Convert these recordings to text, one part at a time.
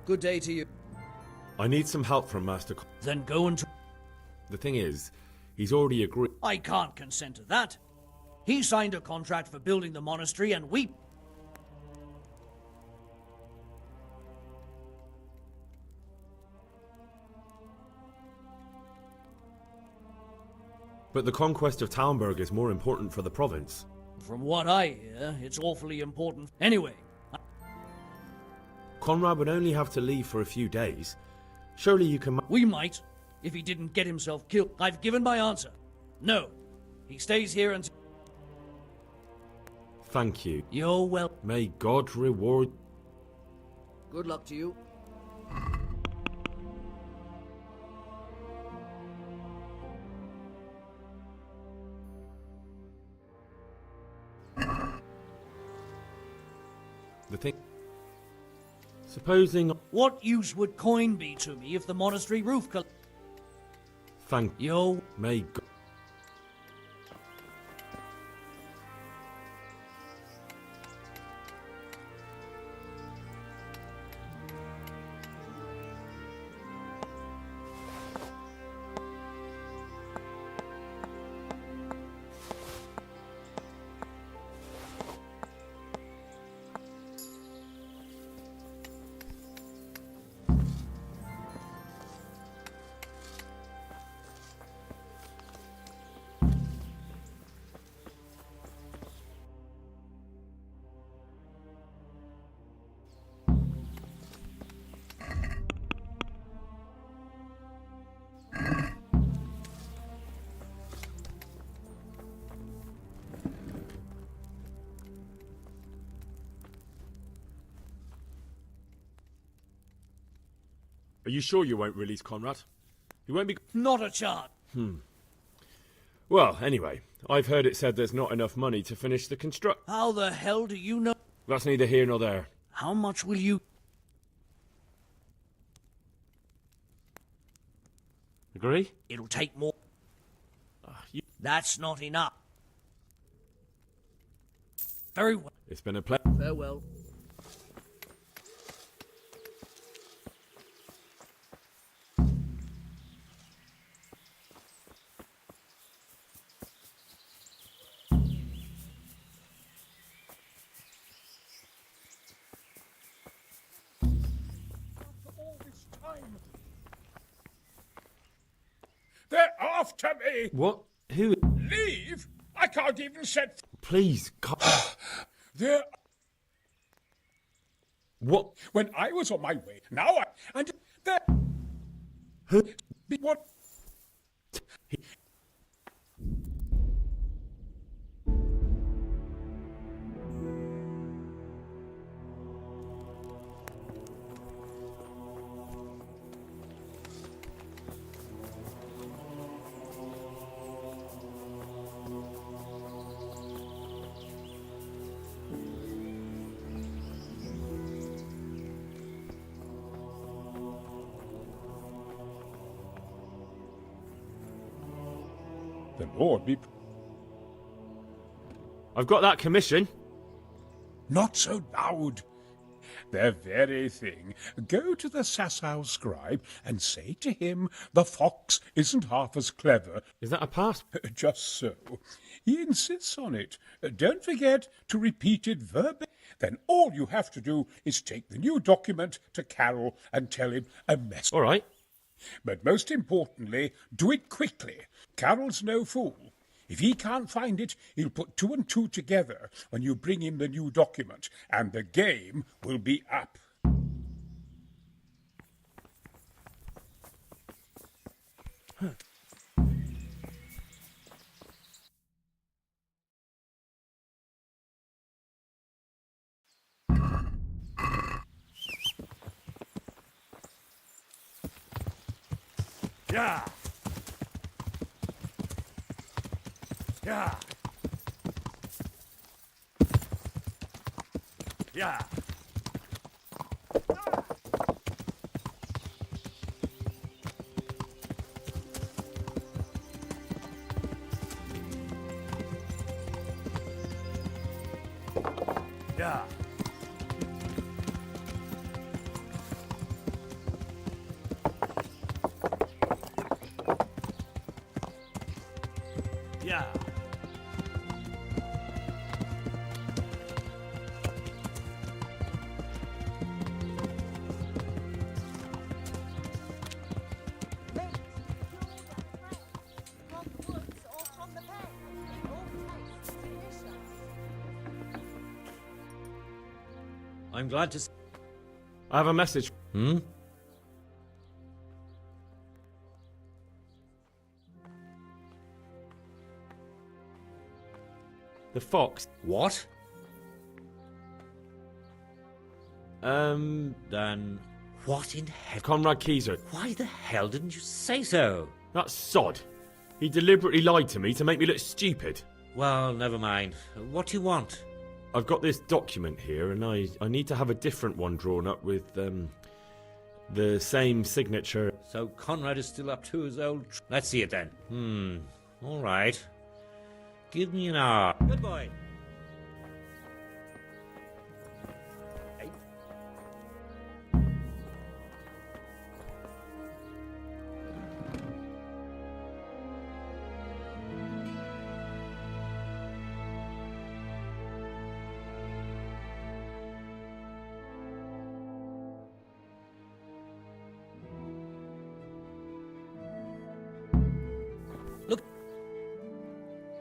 Good day to you. I need some help from Master. Then go and... The thing is, he's already agreed. I can't consent to that. He signed a contract for building the monastery and we... But the conquest of Talmberg is more important for the province. From what I hear, it's awfully important. Anyway... Conrad would only have to leave for a few days. Surely you can... We might, if he didn't get himself killed. I've given my answer. No. He stays here and... Thank you. You're well... May God reward... Good luck to you. The thing... Supposing... What use would coin be to me if the monastery roof Thank you. May God... Are you sure you won't release Conrad? He won't be... Not a chance. Well, anyway, I've heard it said there's not enough money to finish the construct... How the hell do you know? That's neither here nor there. How much will you... Agree? It'll take more. That's not enough. Very well. It's been a pleasure. Farewell. They're after me! What? Who? Leave? I can't even set... Please, They're... What? When I was on my way, now I... And they're... Who? What? The Lord be... I've got that commission. Not so loud. The very thing. Go to the Sasau scribe and say to him, the fox isn't half as clever. Is that a pass? Just so. He insists on it. Don't forget to repeat it verbatim. Then all you have to do is take the new document to Carol and tell him a mess. All right. But most importantly, do it quickly. Carol's no fool. If he can't find it, he'll put 2 and 2 together when you bring him the new document, and the game will be up. Yeah. Yeah. Yeah. Yeah. I'm glad to... I have a message. Hmm? The Fox. What? Um, Then... What in heaven? Conrad Keyser. Why the hell didn't you say so? That sod. He deliberately lied to me to make me look stupid. Well, never mind. What do you want? I've got this document here, and I need to have a different one drawn up with, the same signature. So Conrad is still up to his old... Let's see it then. All right. Give me an hour. Good boy.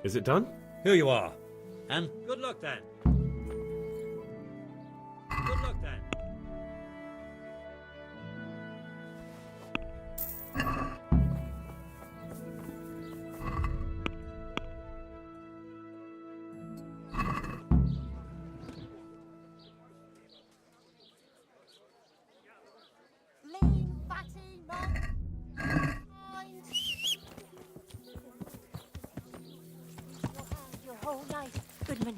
Is it done? Here you are. And good luck then. Good luck then. Lean, fatty, man. Your whole life, Goodman.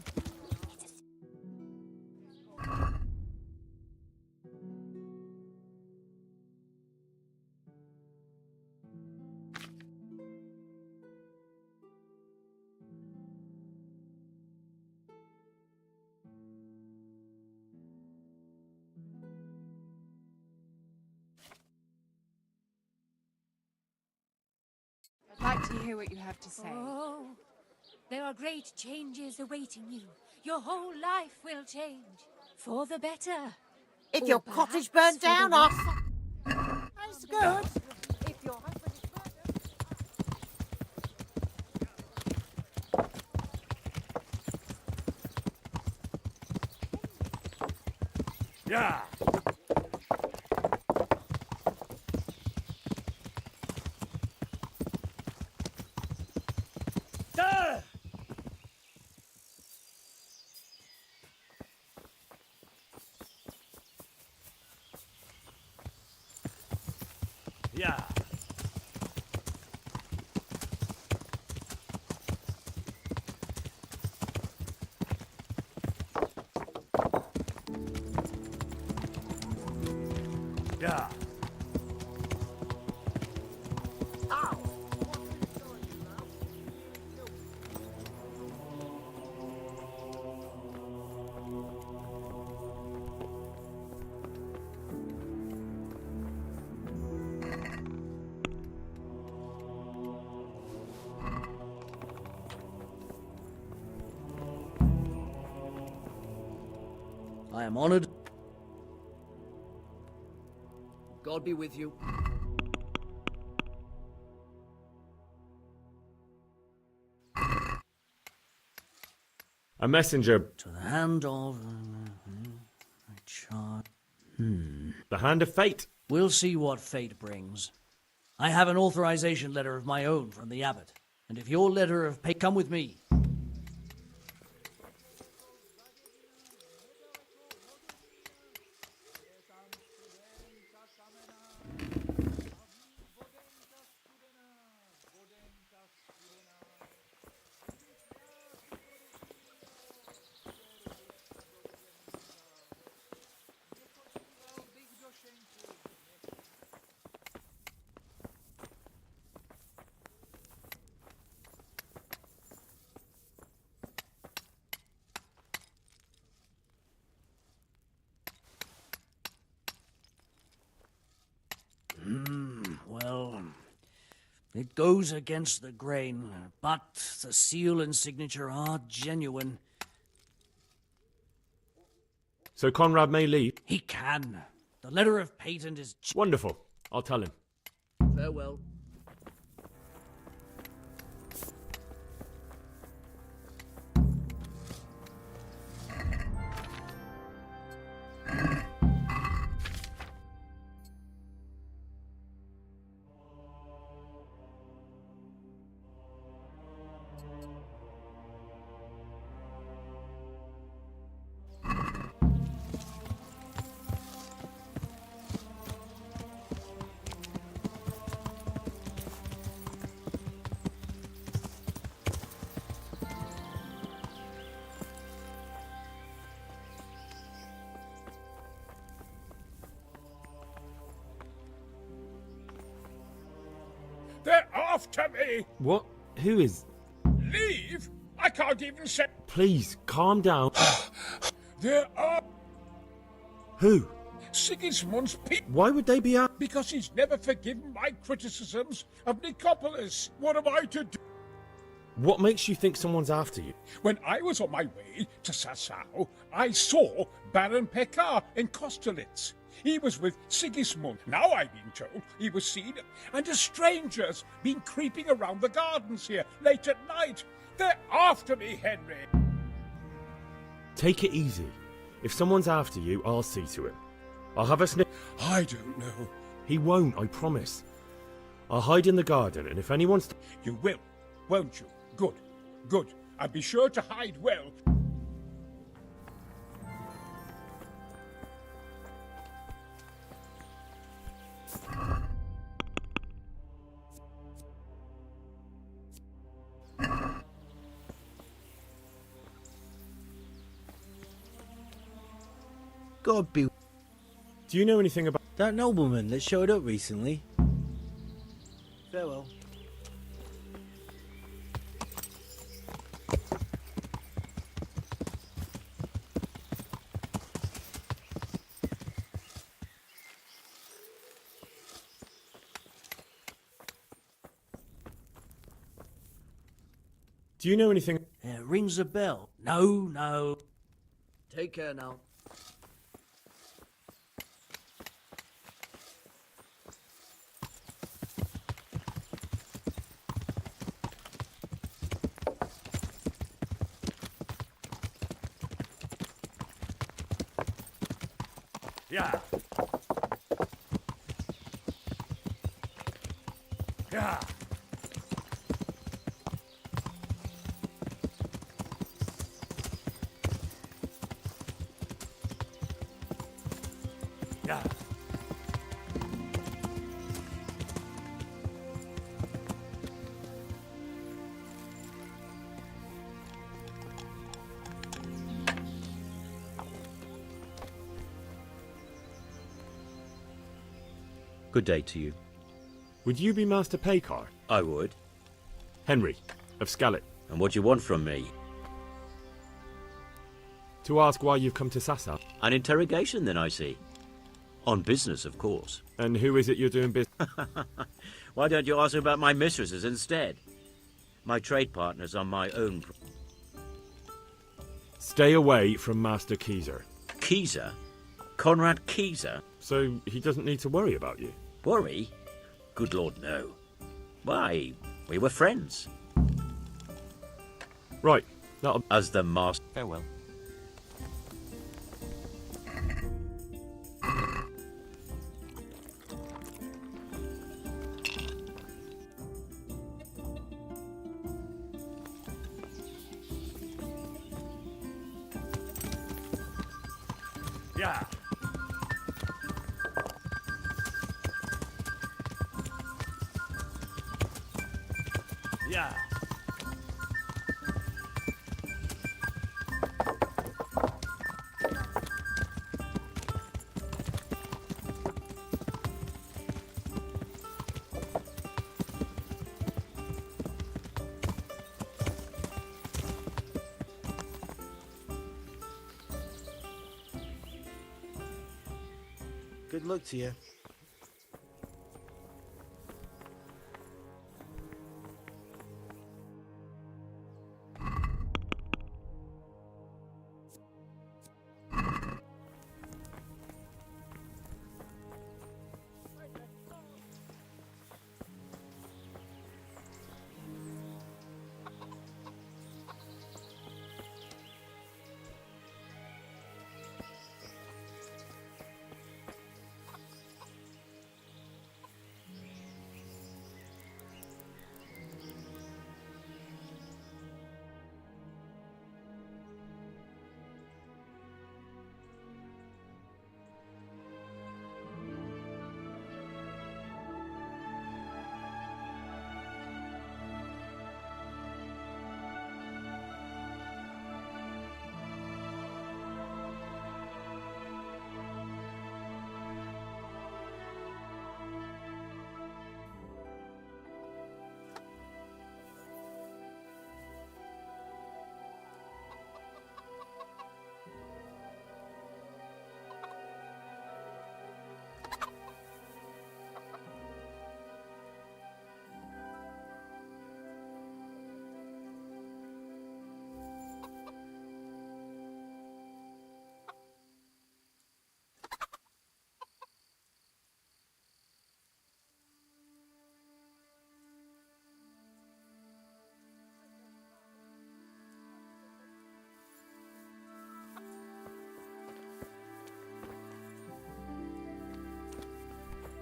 I'd like to hear what you have to say. Oh, there are great changes awaiting you. Your whole life will change. For the better. If Or your cottage perhaps burnt for the down, worse. That's good. If your husband is Yeah. Yeah. Yeah. I am honored. God be with you. A messenger. To the hand of... The hand of fate. We'll see what fate brings. I have an authorization letter of my own from the abbot, and if your letter of pay... Come with me. Well, it goes against the grain, but the seal and signature are genuine. So Conrad may leave. He can. The letter of patent is... Wonderful. I'll tell him. Farewell. after me! What? Who is... Leave? I can't even say... Please, calm down. There are Who? Sigismund's people. Why would they be out? Because he's never forgiven my criticisms of Nicopolis. What am I to do? What makes you think someone's after you? When I was on my way to Sassau, I saw Baron Pekar in Kostelitz. He was with Sigismund. Now I've been told he was seen, and a stranger's been creeping around the gardens here late at night. They're after me, Henry. Take it easy. If someone's after you, I'll see to it. I'll have a sniff. I don't know. He won't, I promise. I'll hide in the garden, and if anyone's... You will, won't you? Good, good. And be sure to hide well. God be... Do you know anything about... that nobleman that showed up recently? Farewell. Do you know anything... It rings a bell. No, no. Take care now. Yeah. Yeah. Yeah. Good day to you. Would you be Master Pekar? I would. Henry, of Scalit. And what do you want from me? To ask why you've come to Sassa. An interrogation, then, I see. On business, of course. And who is it you're doing business... Why don't you ask about my mistresses instead? My trade partners are my own... Stay away from Master Keyser. Keyser? Conrad Keyser? So he doesn't need to worry about you? Worry? Good Lord, no. Why, we were friends. Right, that'll... As the master... Farewell. Yeah. Yeah. Good luck to you.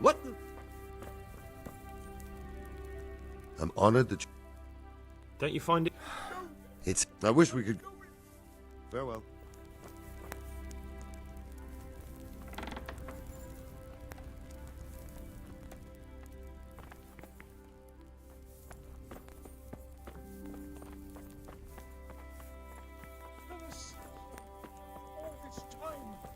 What the? I'm honored that you... Don't you find it? It's... I wish we could... Farewell. All this time.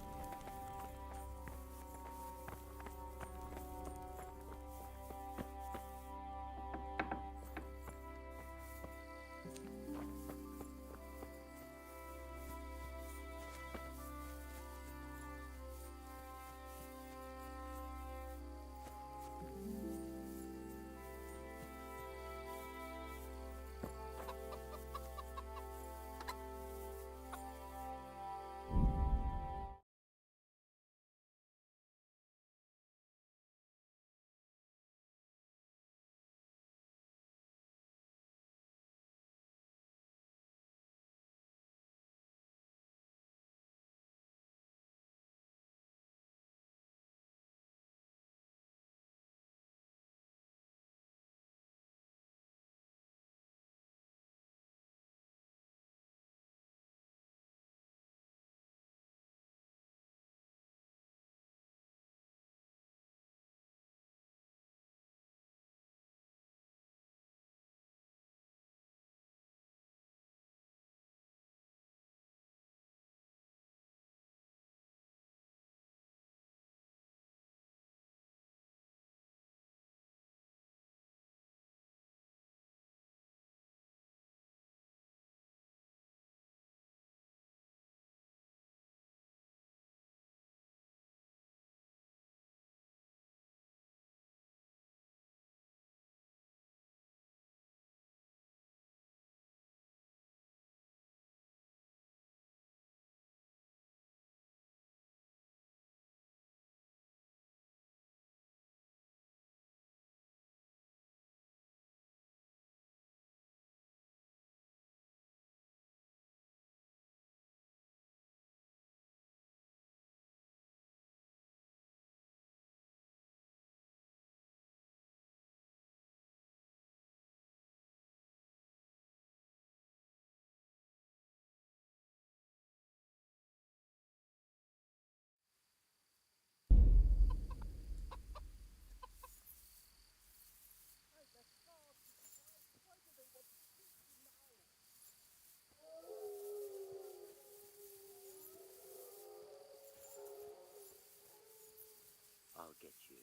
I'll get you.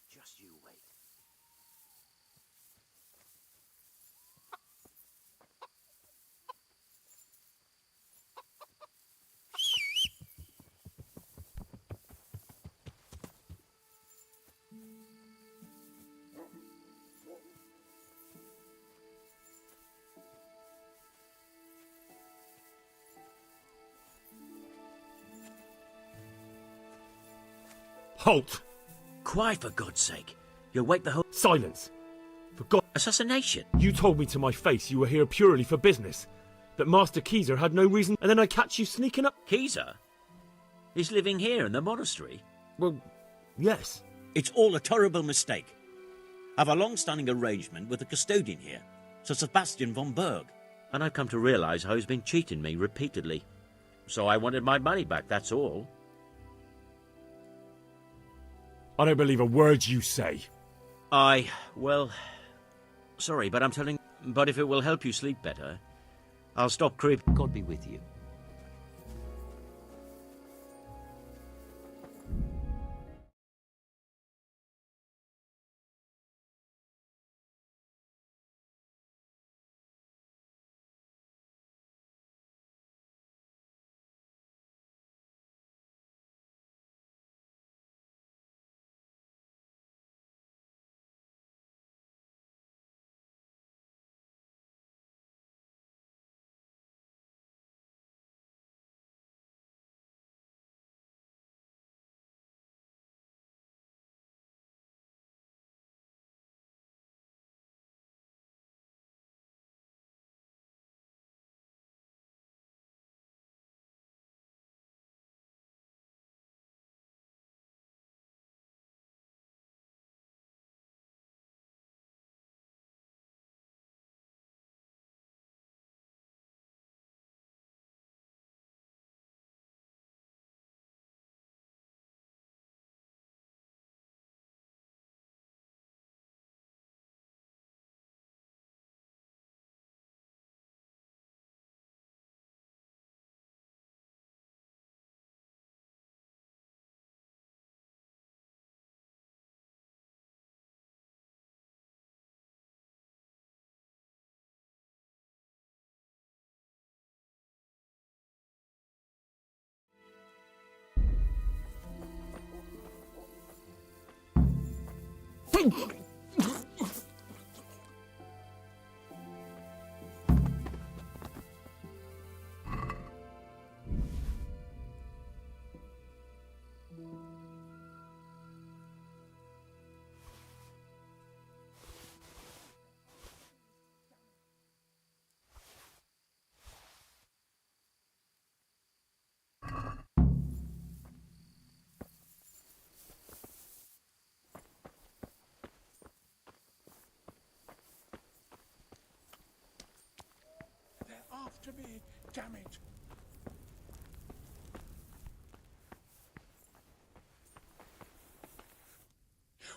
Just you wait. Halt! Quiet, for God's sake. You'll wake the whole... Silence! For God... Assassination? You told me to my face you were here purely for business. That Master Keezer had no reason, and then I catch you sneaking up... Keezer? He's living here in the monastery? Well, yes. It's all a terrible mistake. I've a long-standing arrangement with the custodian here, Sir Sebastian von Berg. And I've come to realise how he's been cheating me repeatedly. So I wanted my money back, that's all. I don't believe a word you say. Well... Sorry, but I'm telling... But if it will help you sleep better, I'll stop creeping. God be with you. After me, damn it.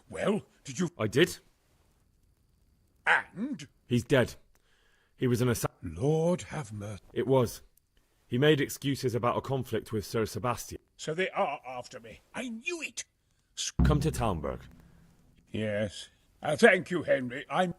Well, did you... I did. And? He's dead. He was an assassin. Lord have mercy. It was. He made excuses about a conflict with Sir Sebastian. So they are after me. I knew it. Come to Talmberg. Yes. Thank you, Henry. I'm...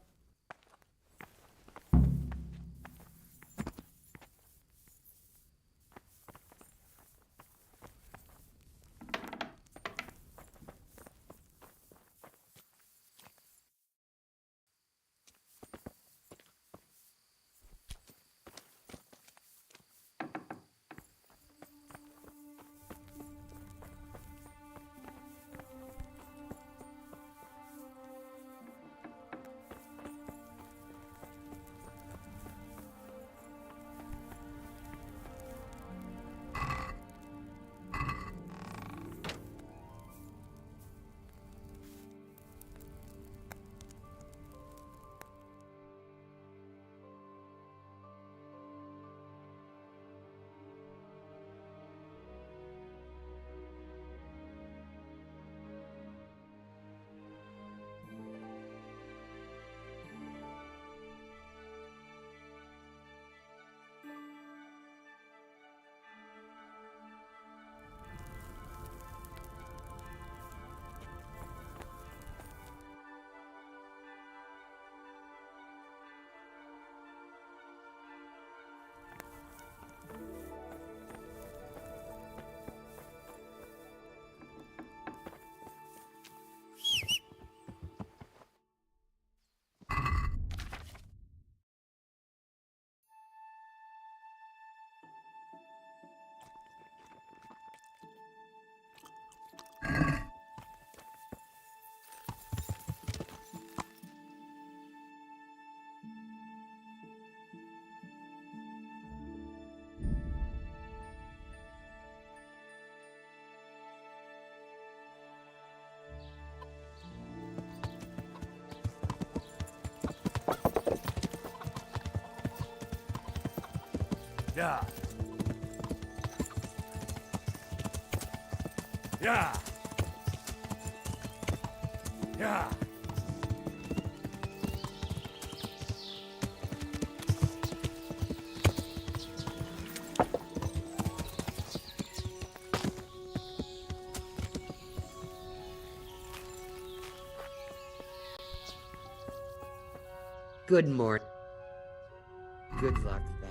Yeah. Yeah. Yeah. Good morning. Good luck, then.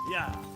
Yeah.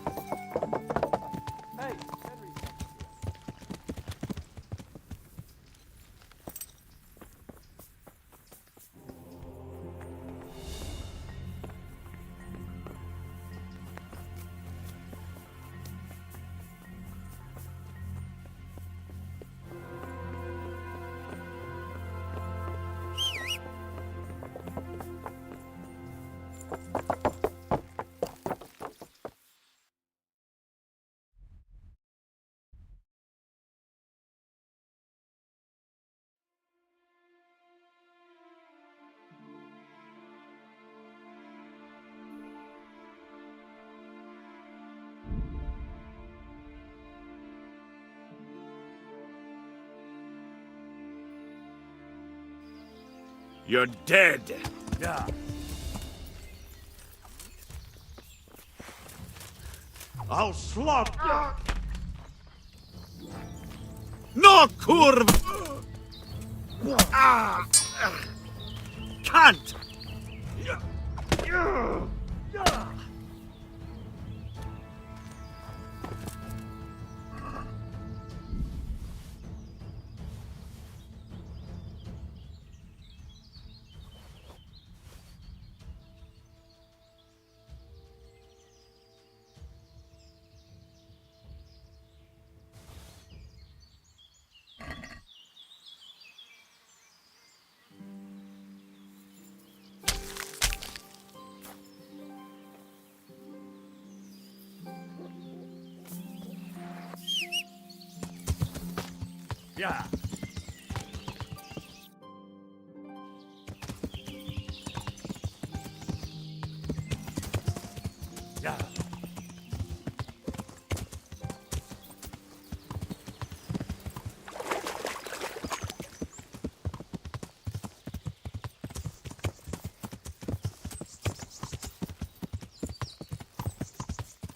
You're dead. Yeah. I'll slaughter. No, kurv. Can't. Yeah. Yeah.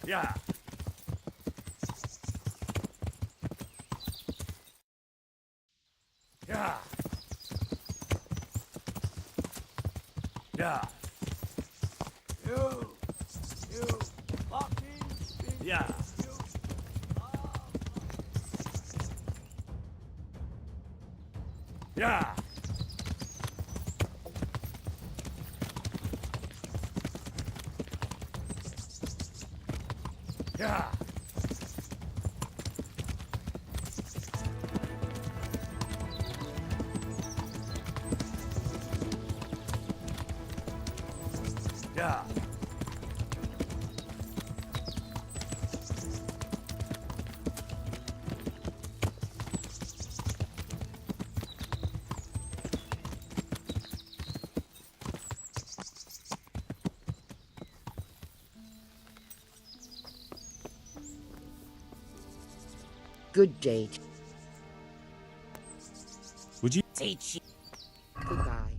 Yeah. Yeah. Yeah. You fucking yeah. Yeah. Yeah. Yeah. Good day. Would you Teach you. Goodbye.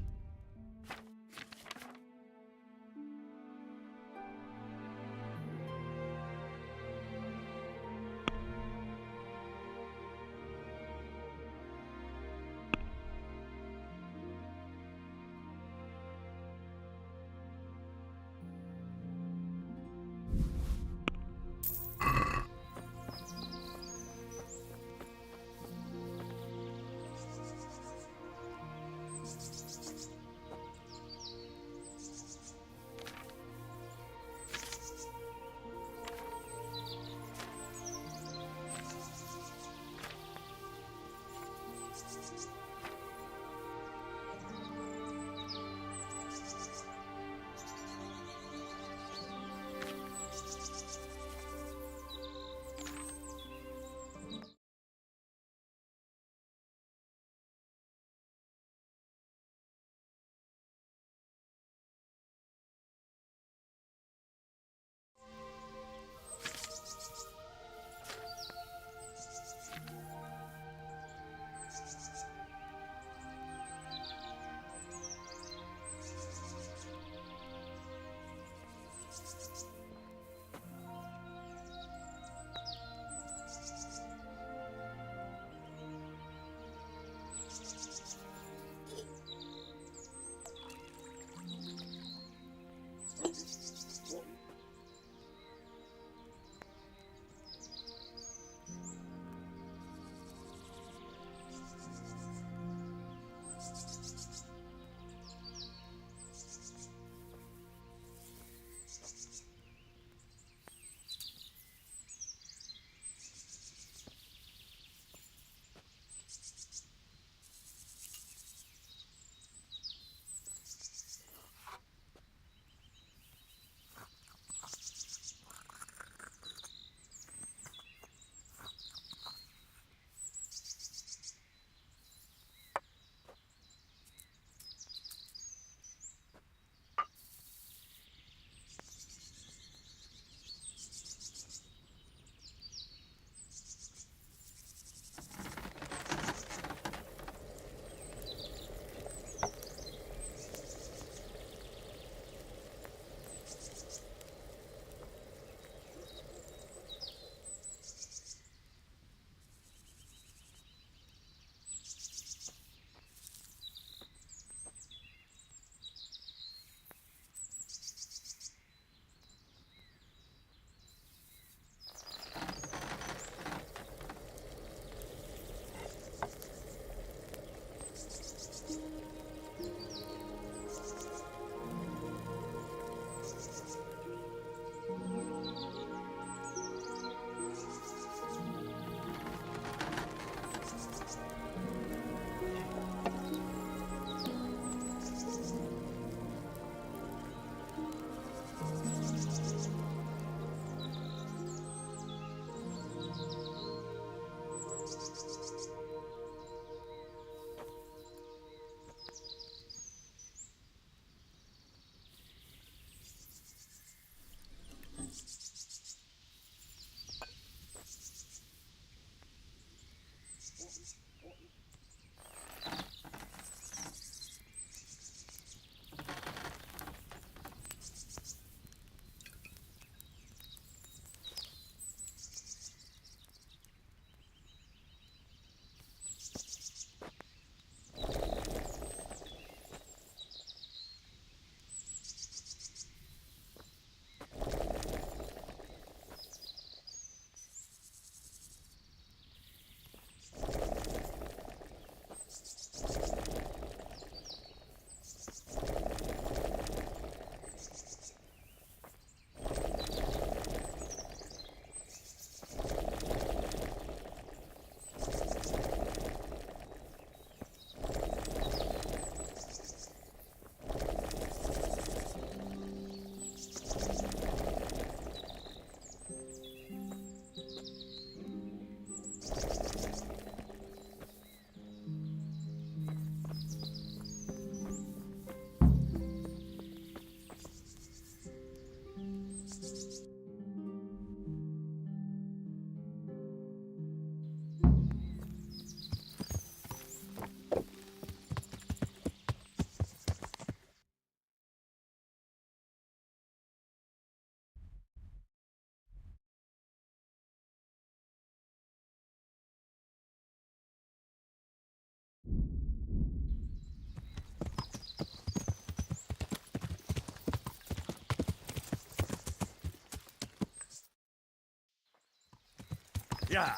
Yeah.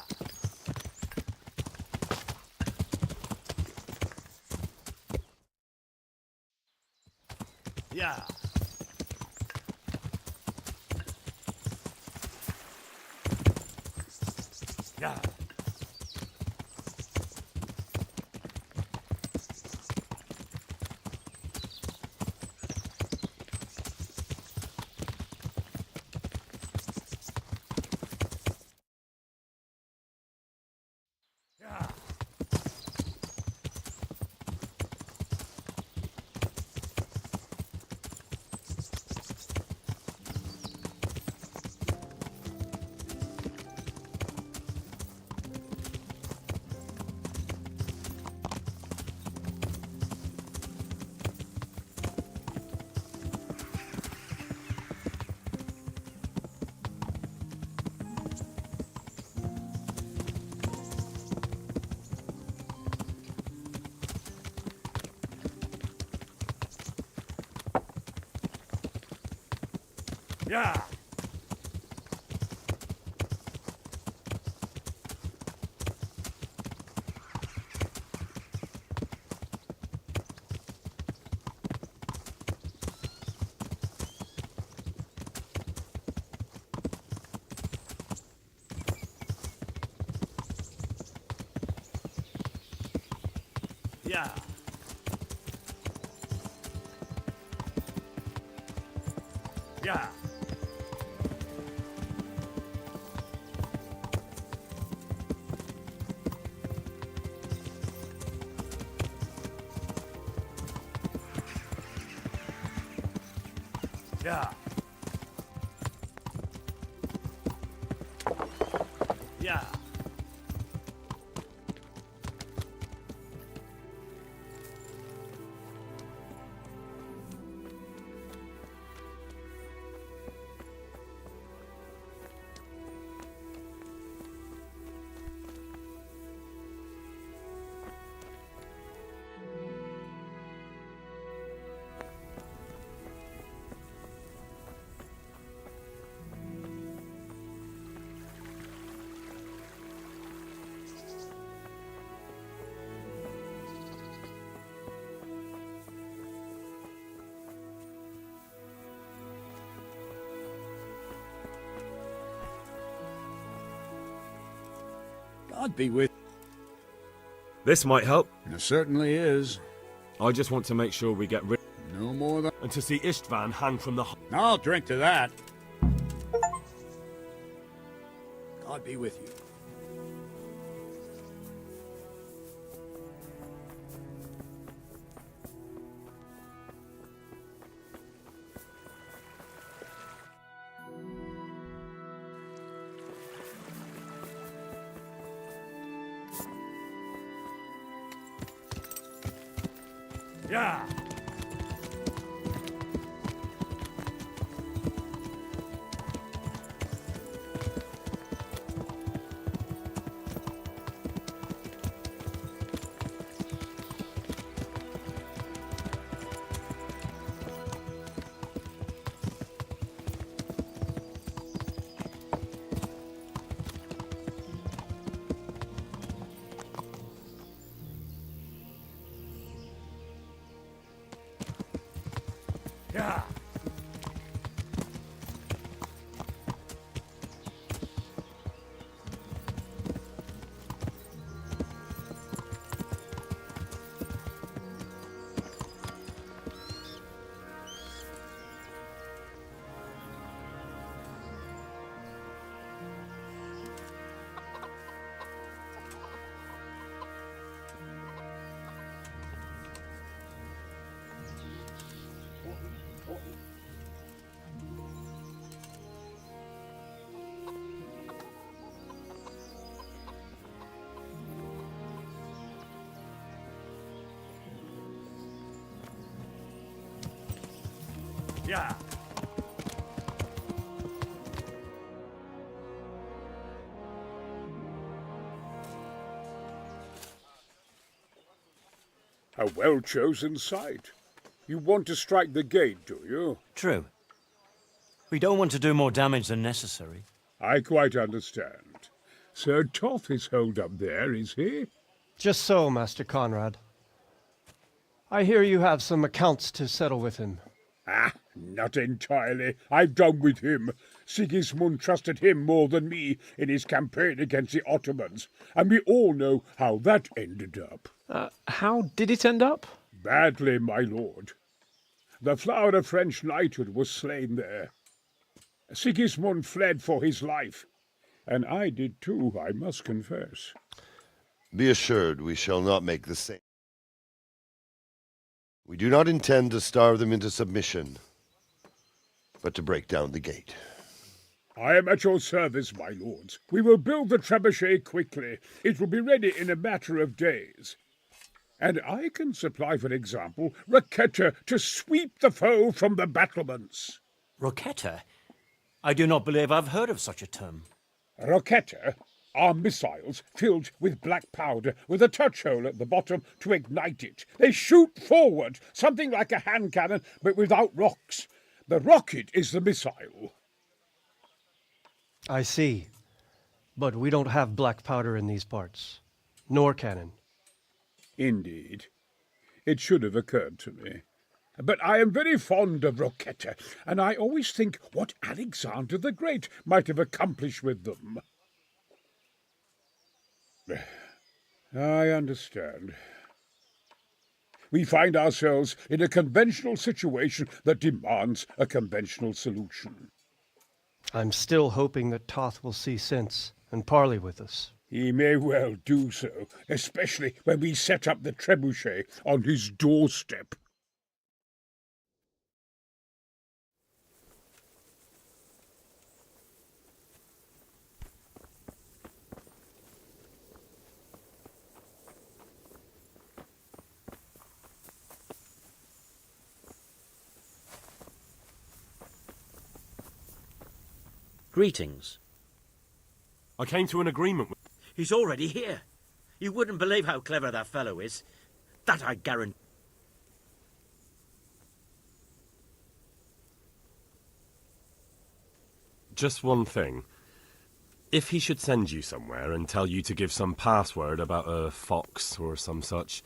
Yeah. Yeah. Yeah. Yeah. Yeah. Yeah. Yeah. God be with. This might help. It certainly is. I just want to make sure we get rid No more than. and to see Istvan hang from the... I'll drink to that. God be with you. Yeah. Yeah. Yeah. A well-chosen site. You want to strike the gate, do you? True. We don't want to do more damage than necessary. I quite understand. Sir Toth is holed up there, is he? Just so, Master Conrad. I hear you have some accounts to settle with him. Ah, not entirely. I've done with him. Sigismund trusted him more than me in his campaign against the Ottomans, and we all know how that ended up. How did it end up? Badly, my lord. The flower of French knighthood was slain there. Sigismund fled for his life, and I did too, I must confess. Be assured we shall not make the same. We do not intend to starve them into submission, but to break down the gate. I am at your service, my lords. We will build the trebuchet quickly. It will be ready in a matter of days. And I can supply, for example, Roquetta to sweep the foe from the battlements. Roquetta? I do not believe I've heard of such a term. Roquetta are missiles filled with black powder with a touch hole at the bottom to ignite it. They shoot forward, something like a hand cannon, but without rocks. The rocket is the missile. I see. But we don't have black powder in these parts. Nor cannon. Indeed. It should have occurred to me. But I am very fond of Roquetta, and I always think what Alexander the Great might have accomplished with them. I understand. We find ourselves in a conventional situation that demands a conventional solution. I'm still hoping that Toth will see sense and parley with us. He may well do so, especially when we set up the trebuchet on his doorstep. Greetings. I came to an agreement with... He's already here. You wouldn't believe how clever that fellow is. That I guarantee. Just one thing. If he should send you somewhere and tell you to give some password about a fox or some such,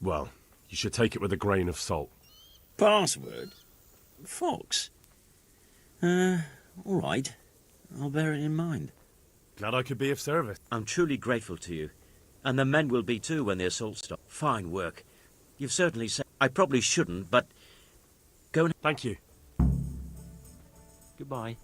well, you should take it with a grain of salt. Password? Fox? All right. I'll bear it in mind. Glad I could be of service. I'm truly grateful to you. And the men will be too when the assault stops. Fine work. You've certainly said... I probably shouldn't, but... Go and... Thank you. Goodbye.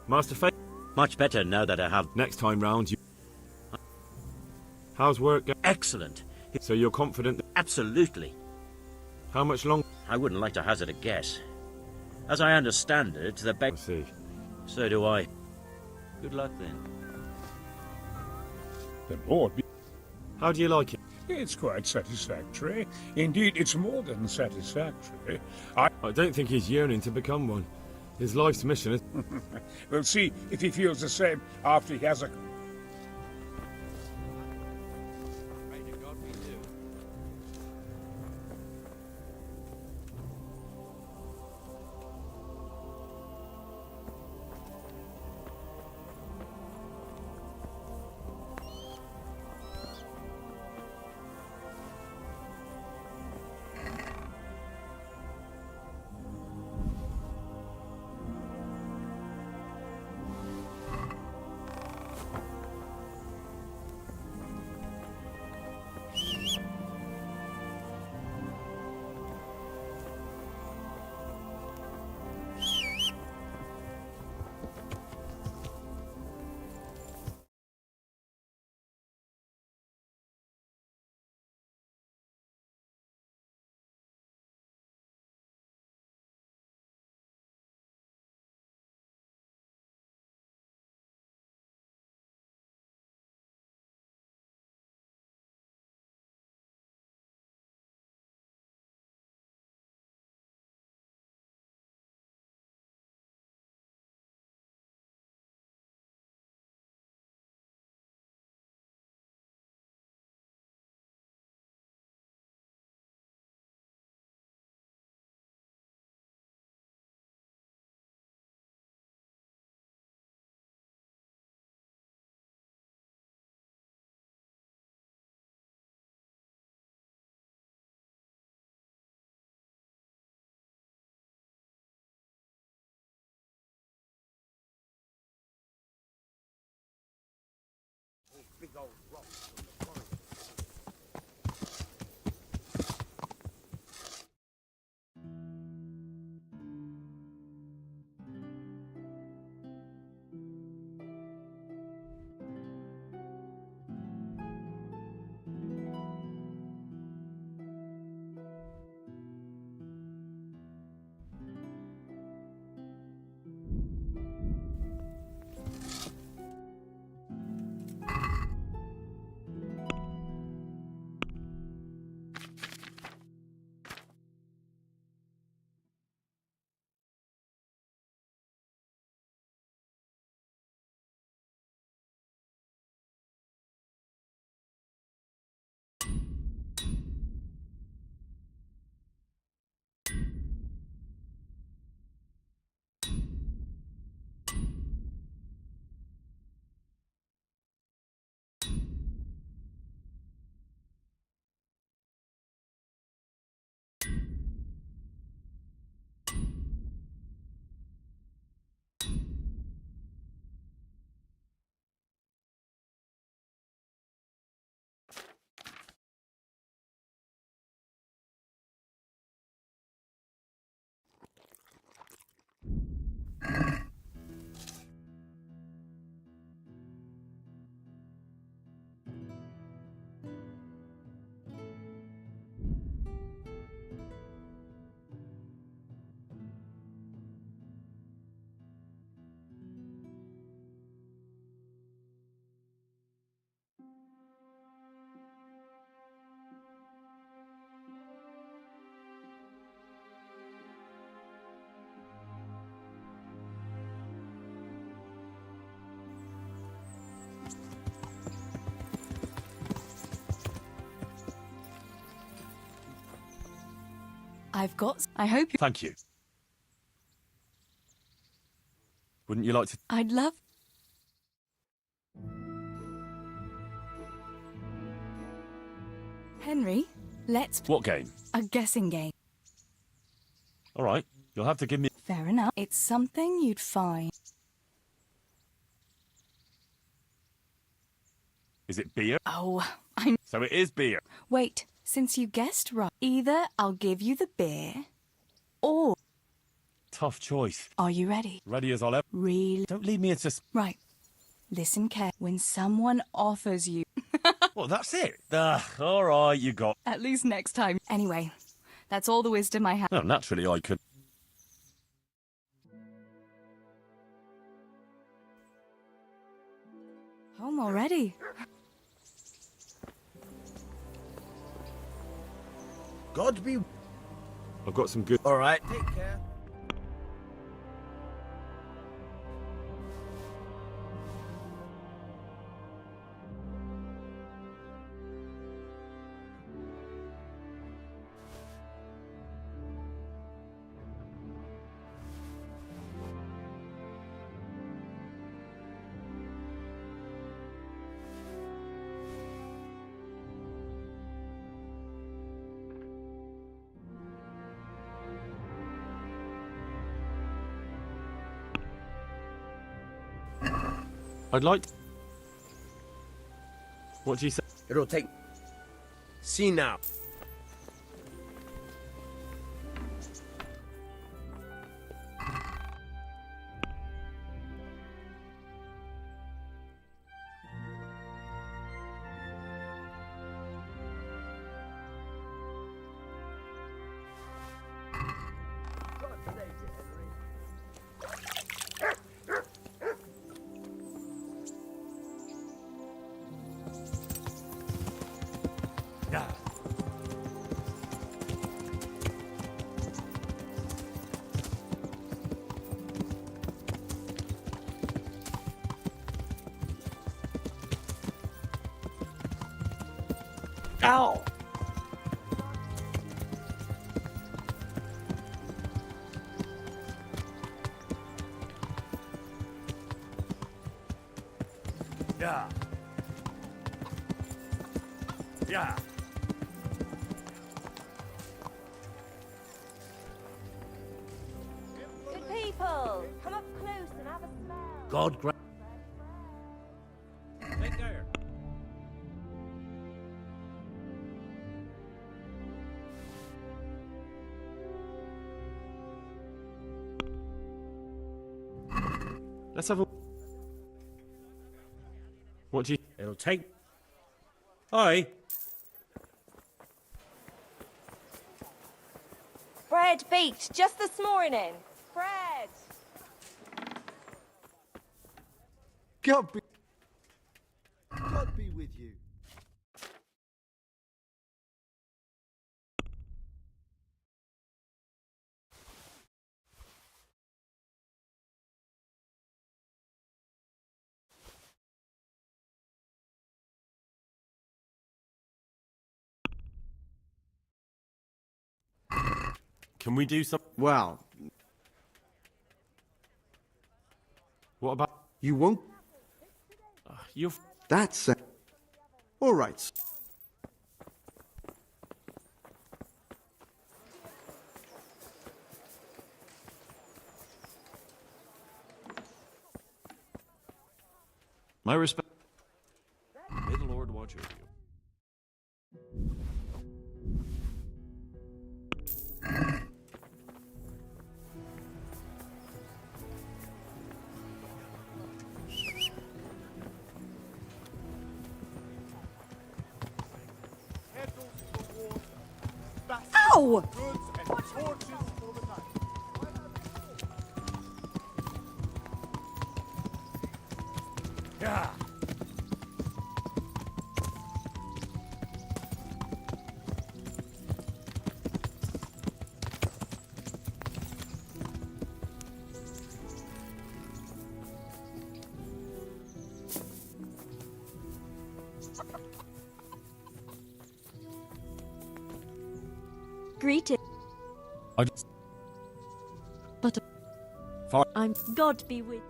Master Fate. Much better now that I have... Next time round, you... How's work going? Excellent. So you're confident? Absolutely. How much longer? I wouldn't like to hazard a guess. As I understand it, the I see. So do I. Good luck then. The Lord... How do you like it? It's quite satisfactory. Indeed, it's more than satisfactory. I don't think he's yearning to become one. His life's mission is... We'll see if he feels the same after he has a... I've got... I hope you... Thank you. Wouldn't you like to... I'd love... Henry, let's... What game? A guessing game. All right, you'll have to give me... Fair enough. It's something you'd find. Is it beer? Oh, I'm... So it is beer. Wait, since you guessed right, either I'll give you the beer, or... Tough choice. Are you ready? Ready as I'll ever... Really? Don't leave me in Right. Listen carefully. When someone offers you... Well, that's it. All right, you got... At least next time. Anyway, that's all the wisdom I have. Well, naturally I could... Home already. God be... I've got some good... All right, take care. I'd like to... What do you say? It'll take... See now. Ow! Yeah. Yeah. Good people, come up close and have a smell. God grant... Take care. Let's have a... What do you... It'll take... Aye. Bread baked just this morning. Bread. God be with you. Can we do some... Well, What about... you won't... You've... That's... All right. My respect... May the Lord watch over you. Ow! Yeah. Greeting. But I'm God be with you.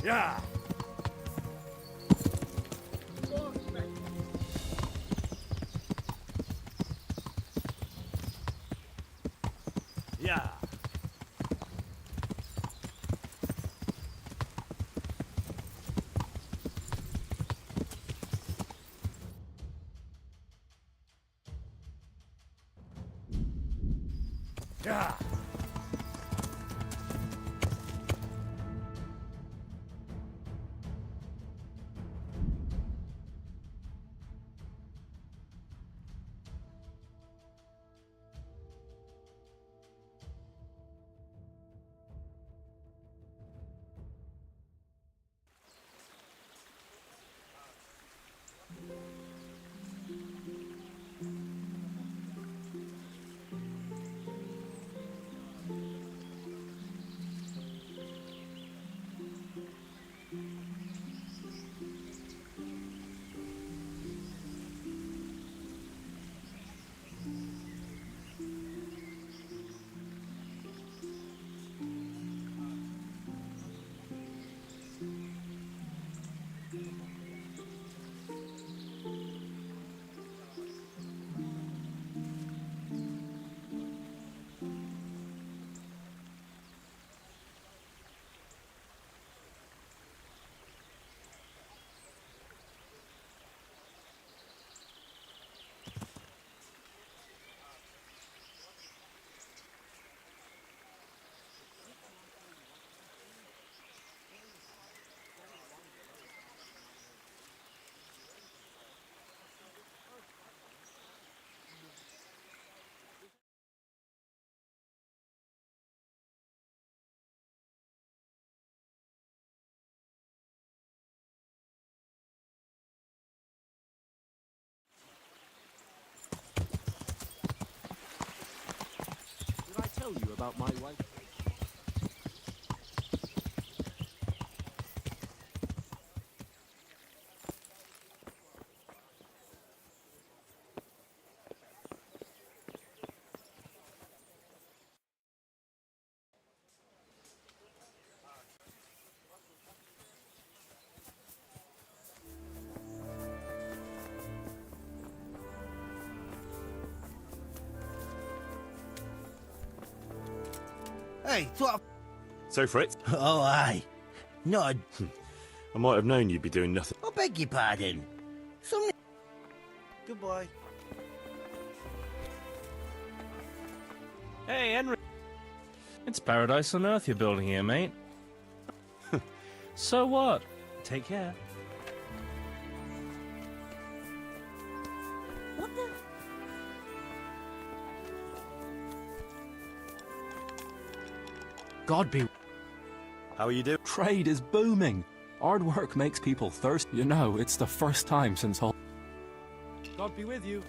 Yeah. Yeah. Yeah. Did I tell you about my wife? Hey, what? So, Fritz? Oh, aye. No, I might have known you'd be doing nothing. I beg your pardon. Some. Goodbye. Hey, Henry. It's paradise on earth you're building here, mate. So what? Take care. What the? God be. How are you doing? Trade is booming. Hard work makes people thirsty. You know, it's the first time since all. God be with you.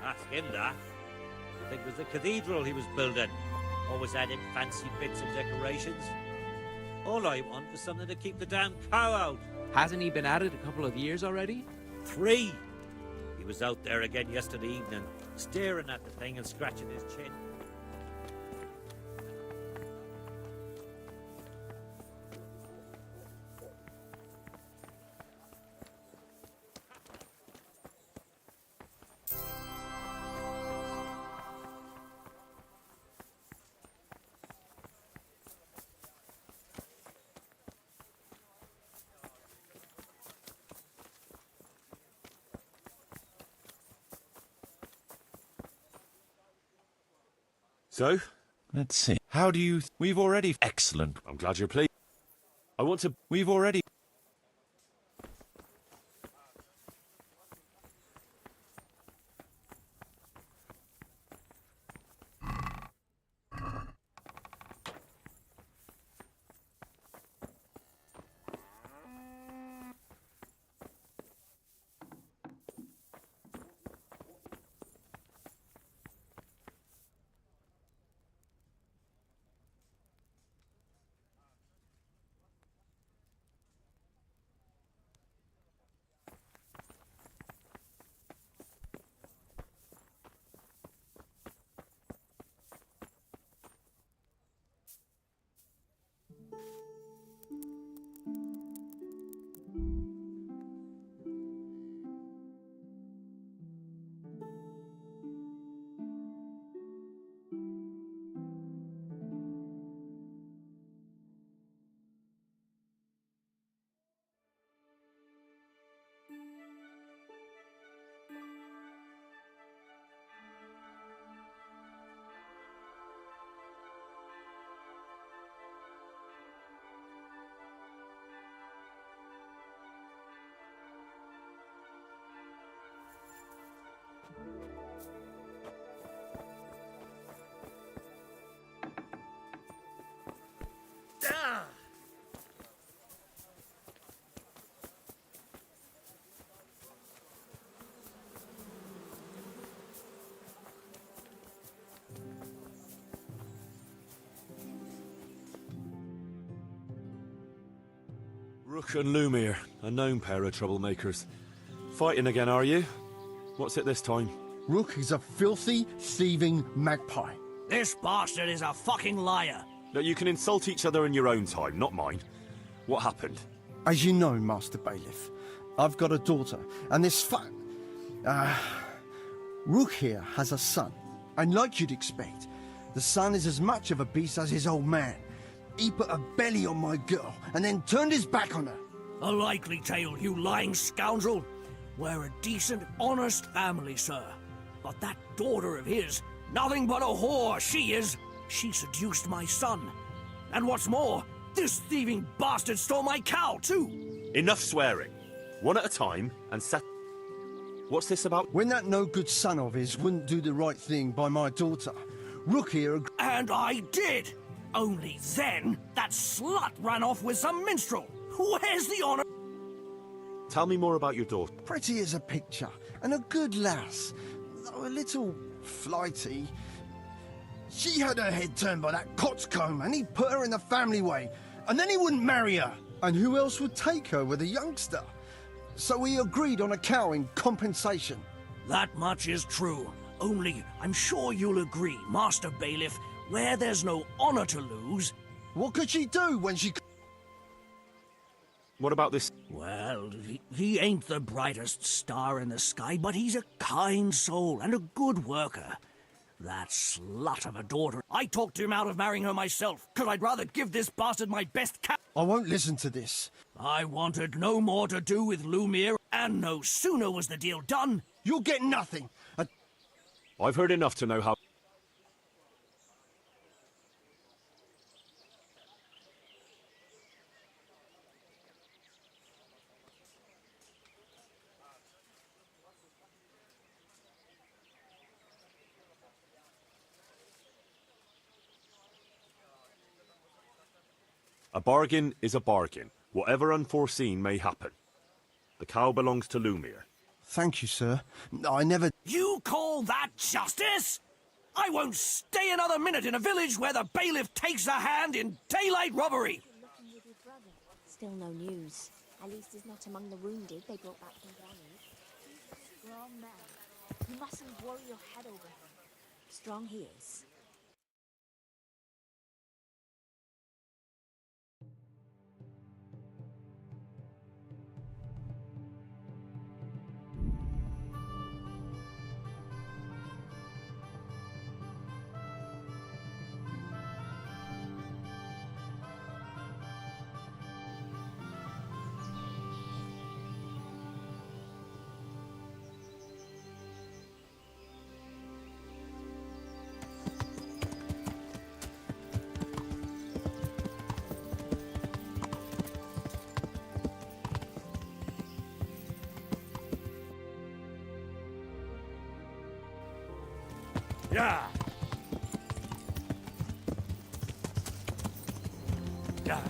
Ask him that. I think it was the cathedral he was building. Always added fancy bits and decorations. All I want was something to keep the damn cow out. Hasn't he been at it a couple of years already? 3. He was out there again yesterday evening, staring at the thing and scratching his chin. So? Let's see. How do you... We've already... Excellent. I'm glad you're pleased. I want to... We've already... Rook and Lumiere, a known pair of troublemakers. Fighting again, are you? What's it this time? Rook is a filthy, thieving magpie. This bastard is a fucking liar. That you can insult each other in your own time, not mine. What happened? As you know, Master Bailiff, I've got a daughter, and this Rook here has a son. And like you'd expect, the son is as much of a beast as his old man. He put a belly on my girl, and then turned his back on her. A likely tale, you lying scoundrel. We're a decent, honest family, sir. But that daughter of his, nothing but a whore she is. She seduced my son. And what's more, this thieving bastard stole my cow, too. Enough swearing. One at a time, and set... What's this about? When that no-good son of his wouldn't do the right thing by my daughter, Rook here... And I did! Only then, that slut ran off with some minstrel. Where's the honor? Tell me more about your daughter. Pretty as a picture, and a good lass, though a little flighty. She had her head turned by that coxcomb, and he put her in the family way, and then he wouldn't marry her. And who else would take her with a youngster? So we agreed on a cow in compensation. That much is true. Only, I'm sure you'll agree, Master Bailiff, where there's no honor to lose... What could she do when she... What about this? Well, he ain't the brightest star in the sky, but he's a kind soul and a good worker. That slut of a daughter. I talked him out of marrying her myself, because I'd rather give this bastard my best cat. I won't listen to this. I wanted no more to do with Lumiere, and no sooner was the deal done... You'll get nothing. I've heard enough to know how... A bargain is a bargain, whatever unforeseen may happen. The cow belongs to Lumiere. Thank you, sir. I never... You call that justice? I won't stay another minute in a village where the bailiff takes a hand in daylight robbery. Still no news. At least he's not among the wounded they brought back from Granny. He's a strong man. You mustn't worry your head over him. Strong he is. Yeah. Yeah.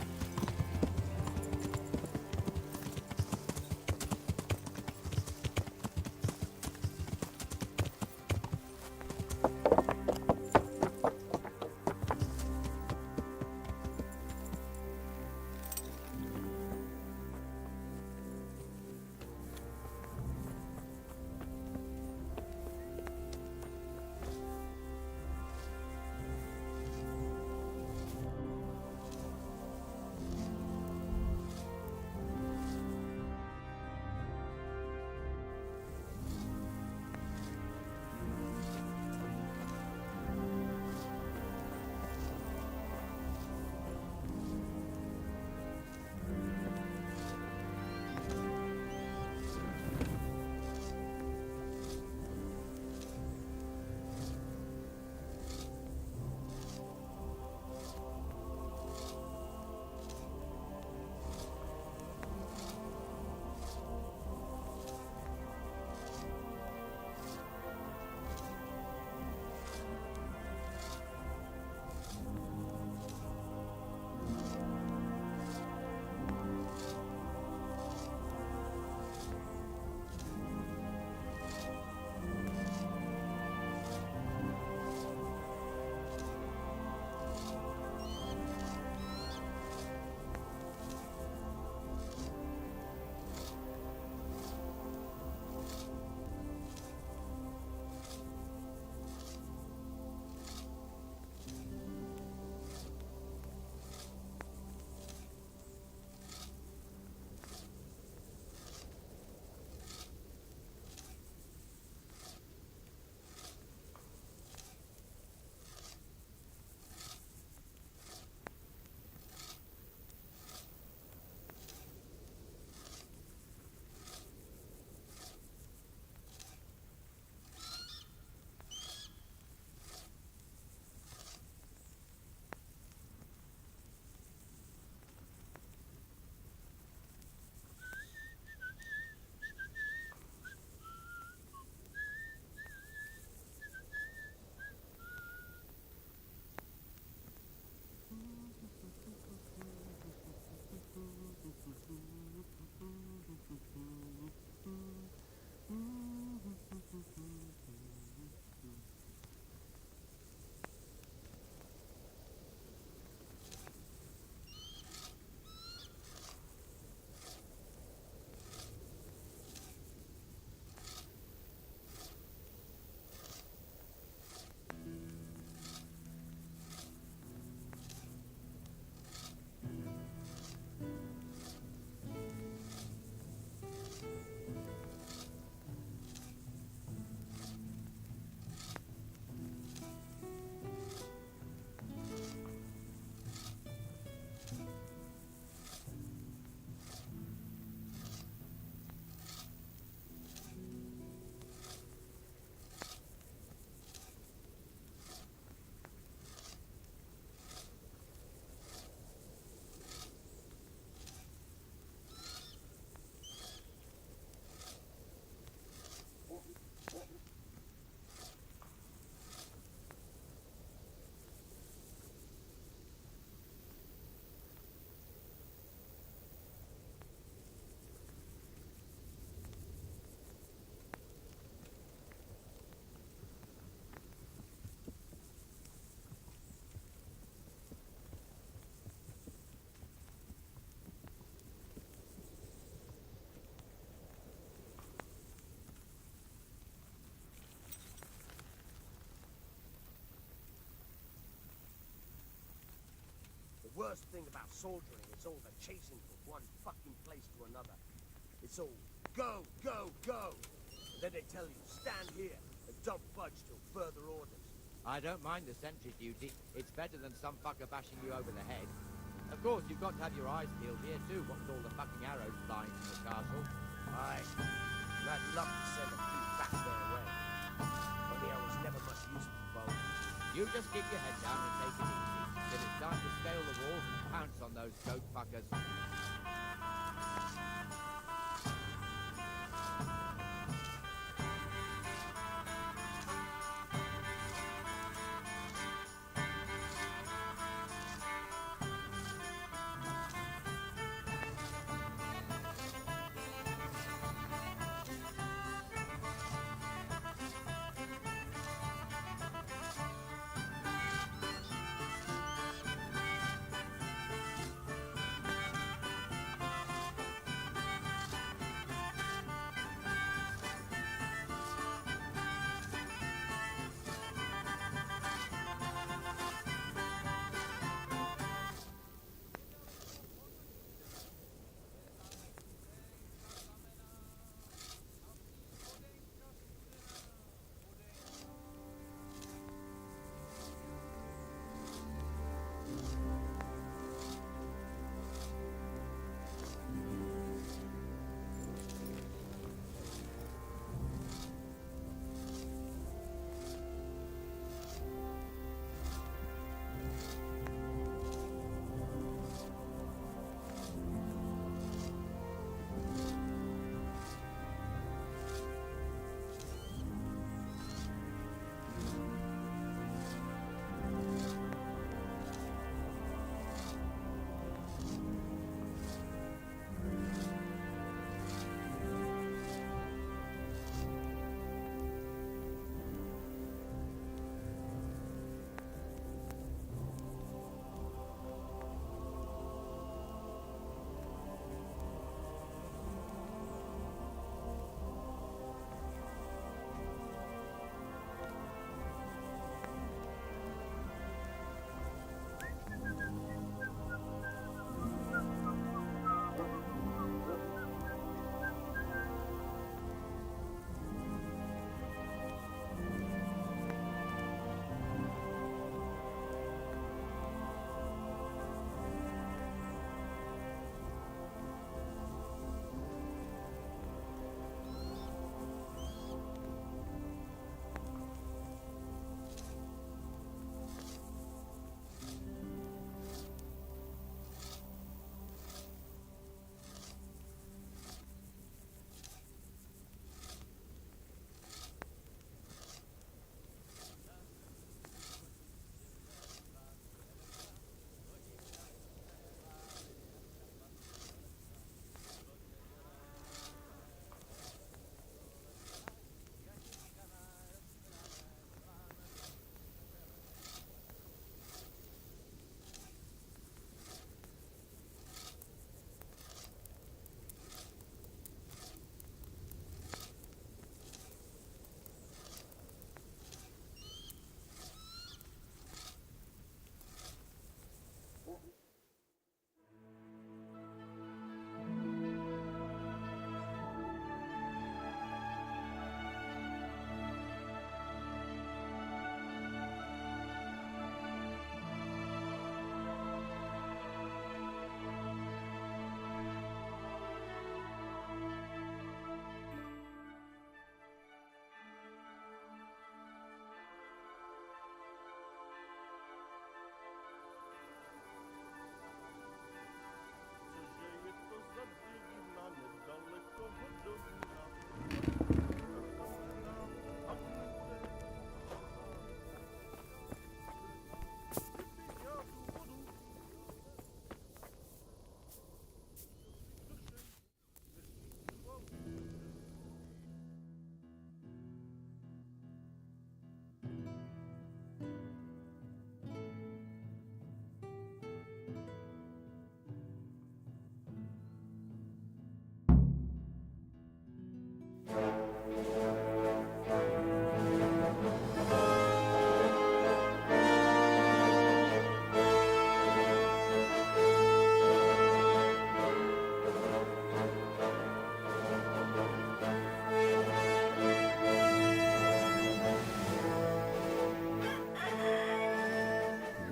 worst thing about soldiering is all the chasing from one fucking place to another. It's all go, go, go. And then they tell you, stand here and don't budge till further orders. I don't mind the sentry duty. It's better than some fucker bashing you over the head. Of course, you've got to have your eyes peeled here too, what with all the fucking arrows flying from the castle. Aye. And I'd love to send a few back their way. Only I was never much use for both. You just keep your head down and take it easy. Till it's time to scale the walls and pounce on those goat fuckers.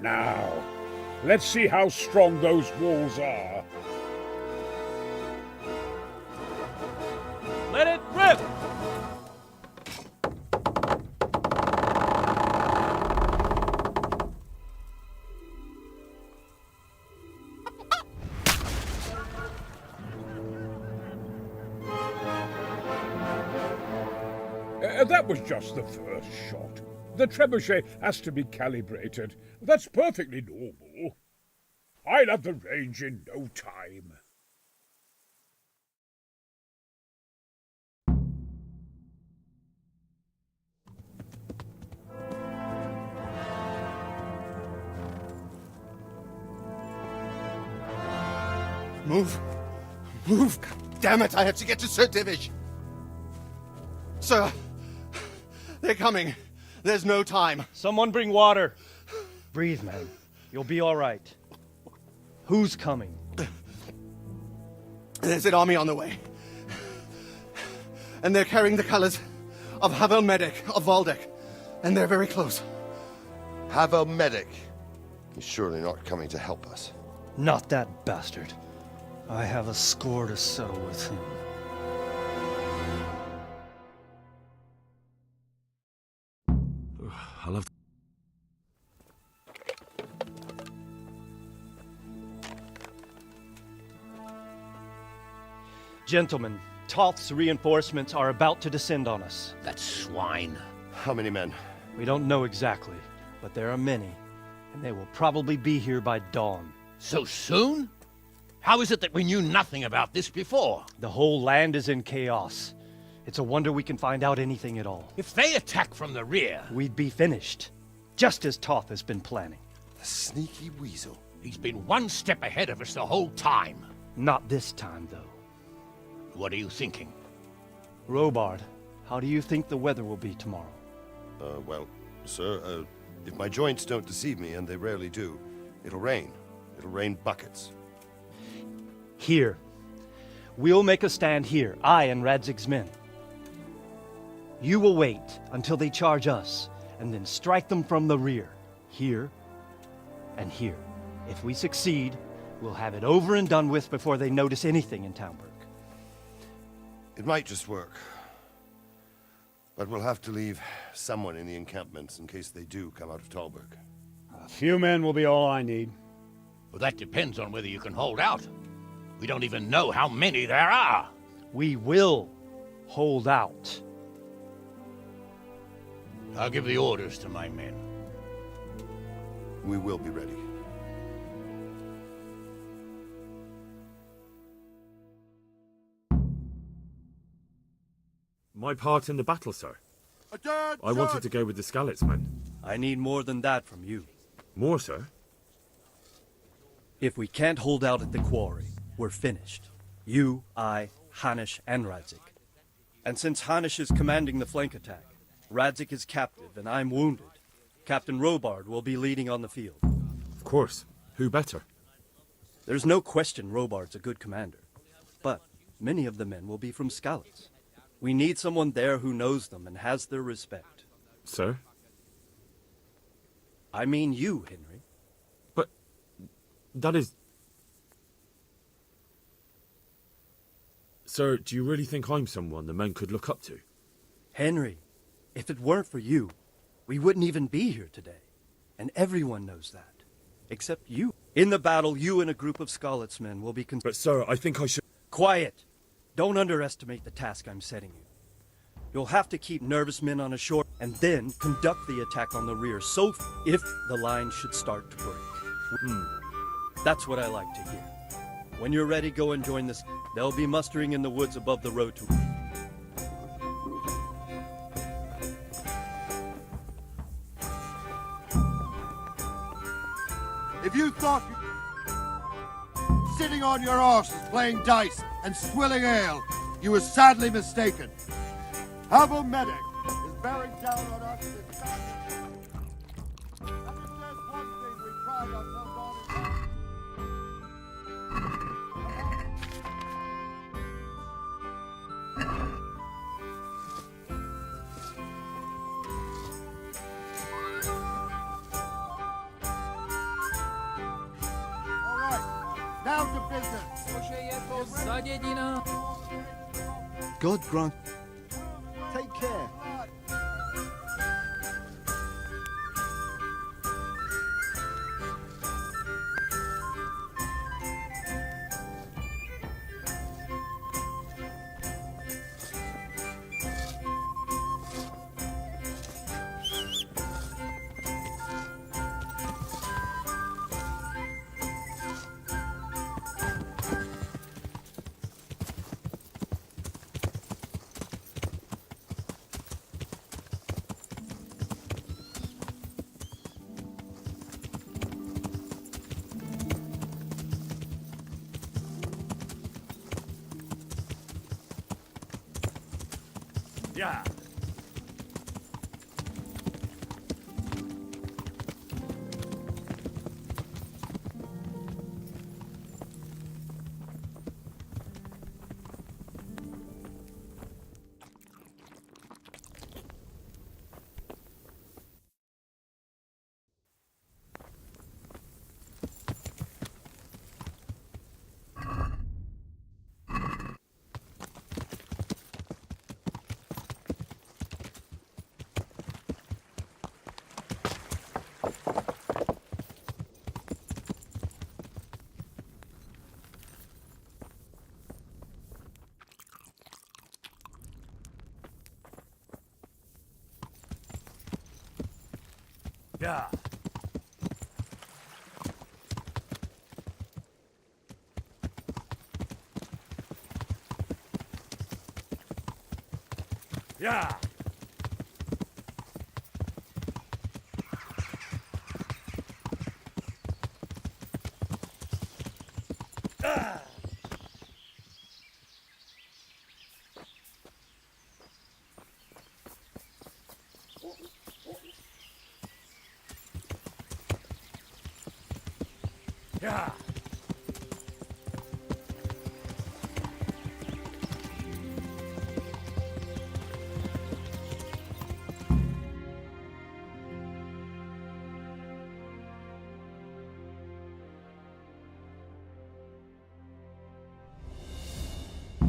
Now, let's see how strong those walls are. Let it rip! That was just the first shot. The trebuchet has to be calibrated. That's perfectly normal. I'll have the range in no time. Move. Move. God damn it, I have to get to Sir Divish. Sir, they're coming. There's no time. Someone bring water. Breathe, man. You'll be all right. Who's coming? There's an army on the way. And they're carrying the colors of Havel Medic of Valdek. And they're very close. Havel Medic? He's surely not coming to help us. Not that bastard. I have a score to settle with him. I love. Gentlemen, Toth's reinforcements are about to descend on us. That swine. How many men? We don't know exactly, but there are many, and they will probably be here by dawn. So soon? How is it that we knew nothing about this before? The whole land is in chaos. It's a wonder we can find out anything at all. If they attack from the rear... We'd be finished, just as Toth has been planning. The sneaky weasel. He's been one step ahead of us the whole time. Not this time, though. What are you thinking? Robard, how do you think the weather will be tomorrow? Well, sir, if my joints don't deceive me, and they rarely do, it'll rain. It'll rain buckets. Here. We'll make a stand here, I and Radzig's men. You will wait until they charge us, and then strike them from the rear. Here and here. If we succeed, we'll have it over and done with before they notice anything in Townburg. It might just work. But we'll have to leave someone in the encampments in case they do come out of Talberg. A few men will be all I need. Well, that depends on whether you can hold out. We don't even know how many there are. We will hold out. I'll give the orders to my men. We will be ready. My part in the battle, sir. I wanted to go with the Skalitz men. I need more than that from you. More, sir? If we can't hold out at the quarry, we're finished. You, I, Hanish, and Radzik. And since Hanish is commanding the flank attack, Radzik is captive and I'm wounded, Captain Robard will be leading on the field. Of course. Who better? There's no question Robard's a good commander. But many of the men will be from Skalitz. We need someone there who knows them and has their respect. Sir? I mean you, Henry. But that is... Sir, do you really think I'm someone the men could look up to? Henry, if it weren't for you, we wouldn't even be here today. And everyone knows that. Except you. In the battle, you and a group of Skalitz men will be... But sir, I think I should... Quiet! Don't underestimate the task I'm setting you. You'll have to keep nervous men on ashore and then conduct the attack on the rear so if the line should start to break. That's what I like to hear. When you're ready, go and join this. They'll be mustering in the woods above the road to... If you thought sitting on your arses playing dice and swilling ale, you were sadly mistaken. Havel Medic is bearing down on us with madness. And if there's one thing we pride ourselves on Down to business. God grant. Take care. Yeah. Yeah. Yeah. Yeah.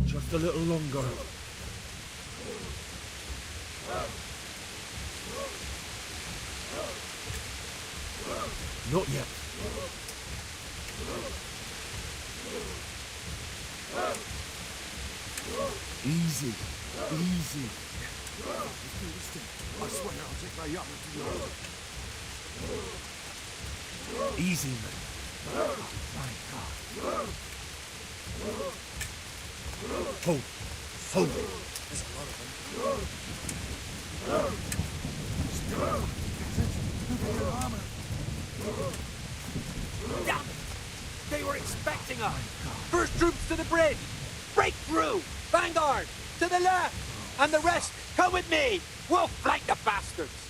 Just a little longer. Not yet. Easy, easy. I swear I'll take my yacht to yours. Easy, man. Oh, my God. Hold. Hold. There's a lot of them. Damn it! They were expecting us! First troops to the bridge! Break through! Vanguard! To the left! And the rest, come with me! We'll flank the bastards!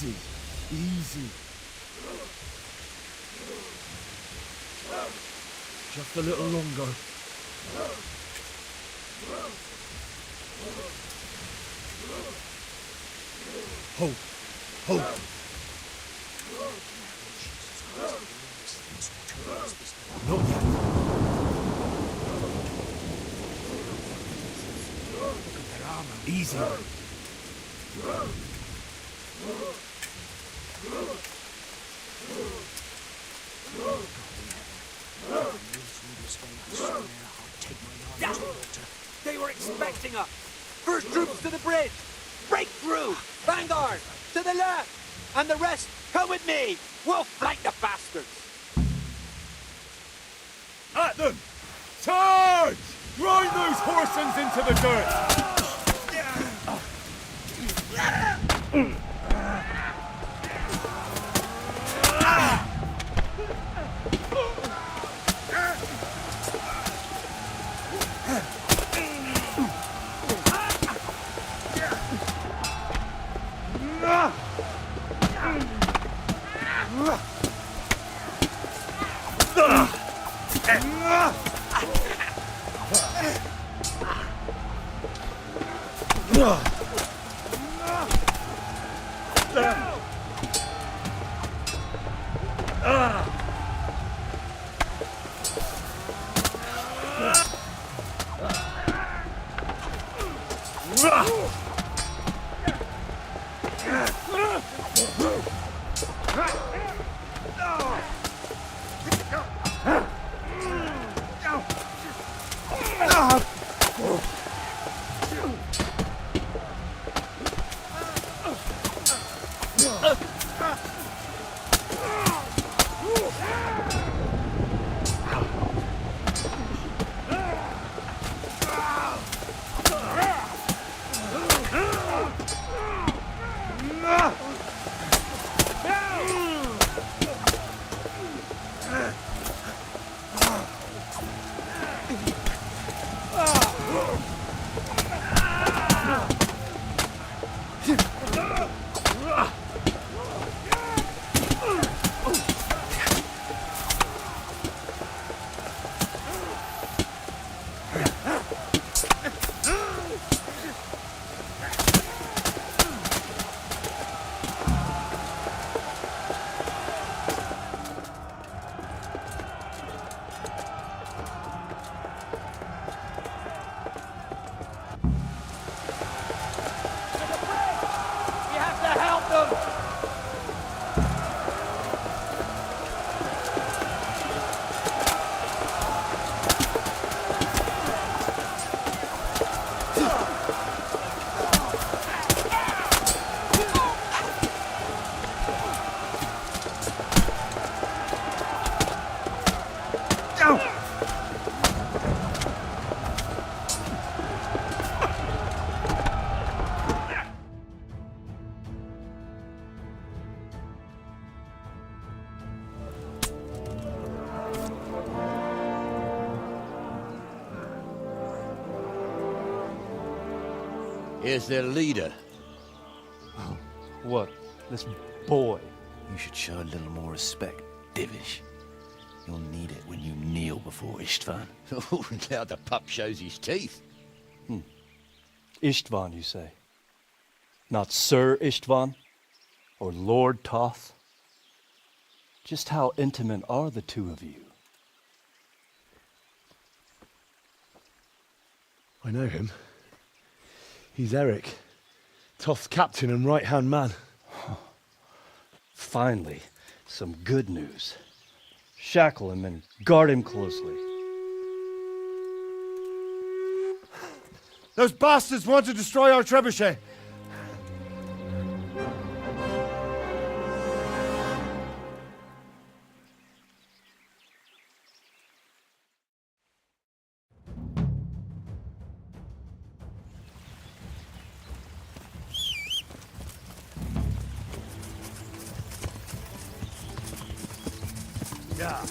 Easy. Easy. Just a little longer. Hold. Hold. Not yet. Easy. They were expecting us! First troops to the bridge! Break through! Vanguard! To the left! And the rest, come with me! We'll flank the bastards! At them! Charge! Grind those horsens into the dirt! Here's their leader. What? This boy? You should show a little more respect, Divish. You'll need it when you kneel before Istvan. Oh, now the pup shows his teeth. Istvan, you say? Not Sir Istvan? Or Lord Toth? Just how intimate are the two of you? I know him. He's Eric, Toth's captain and right-hand man. Finally, some good news. Shackle him and guard him closely. Those bastards want to destroy our trebuchet. Yeah.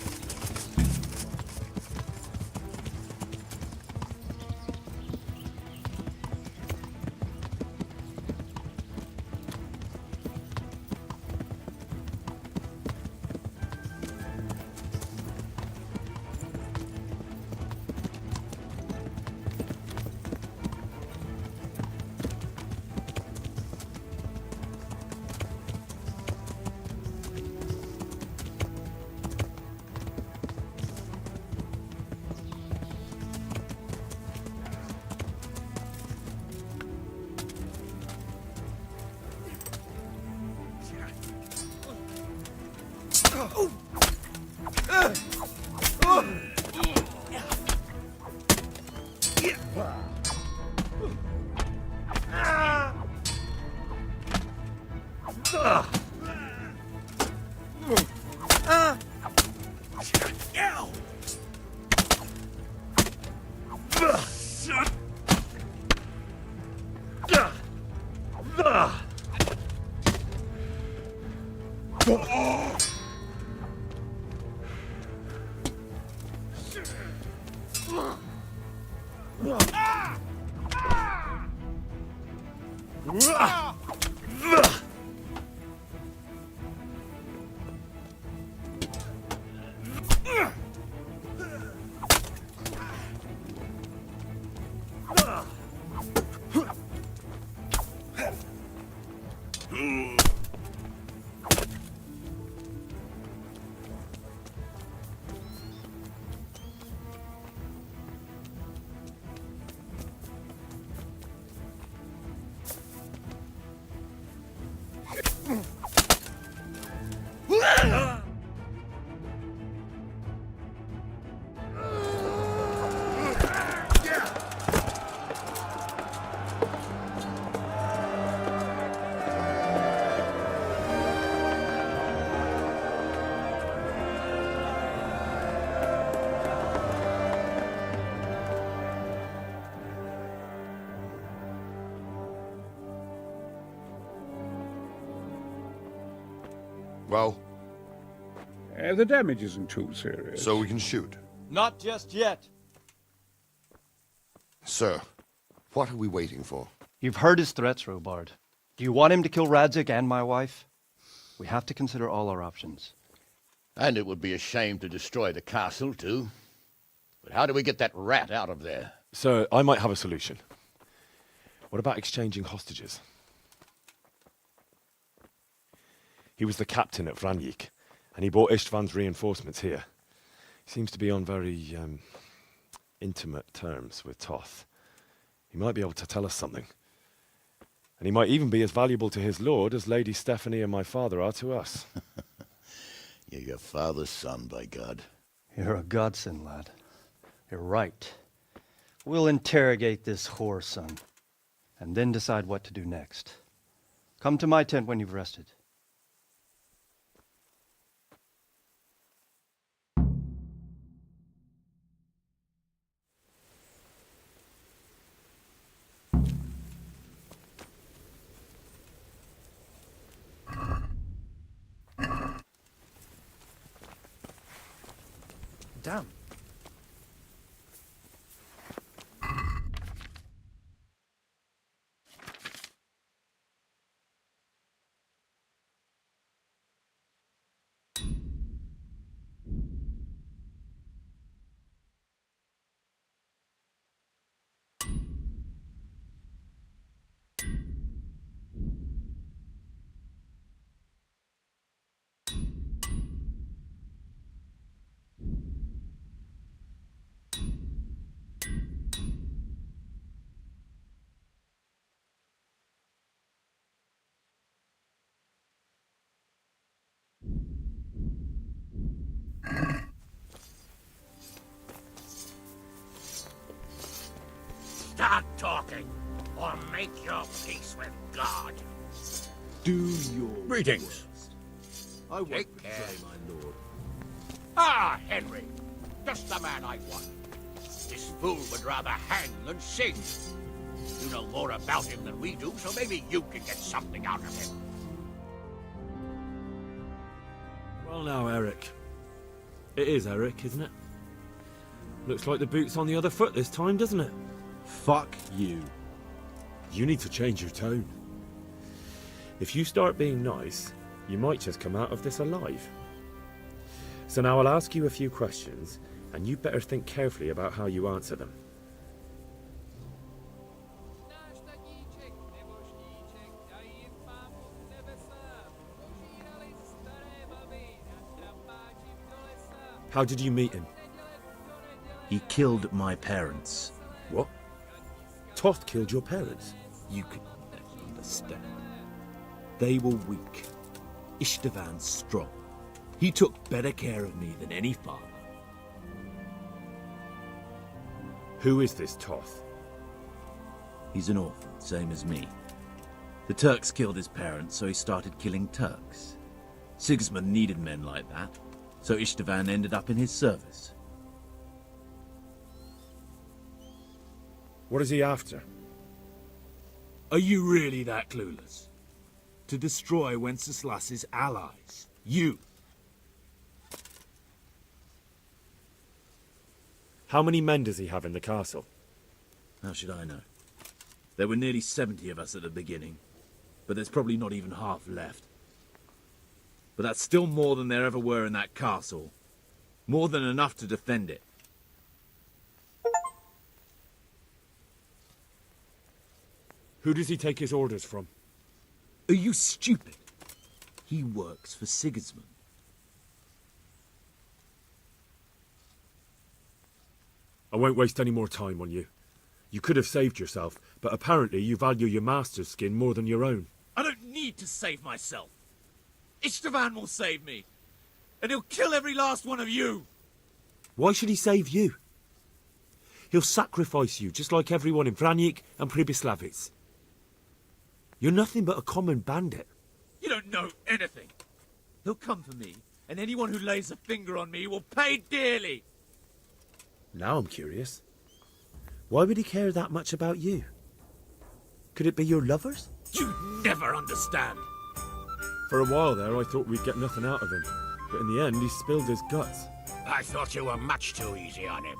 Well? The damage isn't too serious. So we can shoot. Not just yet. Sir, what are we waiting for? You've heard his threats, Robard. Do you want him to kill Radzik and my wife? We have to consider all our options. And it would be a shame to destroy the castle, too. But how do we get that rat out of there? Sir, I might have a solution. What about exchanging hostages? He was the captain at Vranjik, and he brought Istvan's reinforcements here. He seems to be on very, intimate terms with Toth. He might be able to tell us something. And he might even be as valuable to his lord as Lady Stephanie and my father are to us. You're your father's son, by God. You're a godsend, lad. You're right. We'll interrogate this whore, son, and then decide what to do next. Come to my tent when you've rested. Damn. Start talking, or make your peace with God. Do your Greetings. I won't Take betray care. my lord. Ah, Henry, just the man I want. This fool would rather hang than sing. You know more about him than we do, so maybe you can get something out of him. Well now, Eric. It is Eric, isn't it? Looks like the boot's on the other foot this time, doesn't it? Fuck you. You need to change your tone. If you start being nice, you might just come out of this alive. So now I'll ask you a few questions, and you better think carefully about how you answer them. How did you meet him? He killed my parents. What? Toth killed your parents? You could never understand. They were weak. Istvan strong. He took better care of me than any father. Who is this Toth? He's an orphan, same as me. The Turks killed his parents, so he started killing Turks. Sigismund needed men like that, so Istvan ended up in his service. What is he after? Are you really that clueless? To destroy Wenceslas's allies. You. How many men does he have in the castle? How should I know? There were nearly 70 of us at the beginning, but there's probably not even half left. But that's still more than there ever were in that castle. More than enough to defend it. Who does he take his orders from? Are you stupid? He works for Sigismund. I won't waste any more time on you. You could have saved yourself, but apparently you value your master's skin more than your own. I don't need to save myself. Istvan will save me. And he'll kill every last one of you. Why should he save you? He'll sacrifice you, just like everyone in Vranyik and Pribyslavitz. You're nothing but a common bandit. You don't know anything. He'll come for me, and anyone who lays a finger on me will pay dearly. Now I'm curious. Why would he care that much about you? Could it be your lovers? You never understand. For a while there, I thought we'd get nothing out of him. But in the end, he spilled his guts. I thought you were much too easy on him.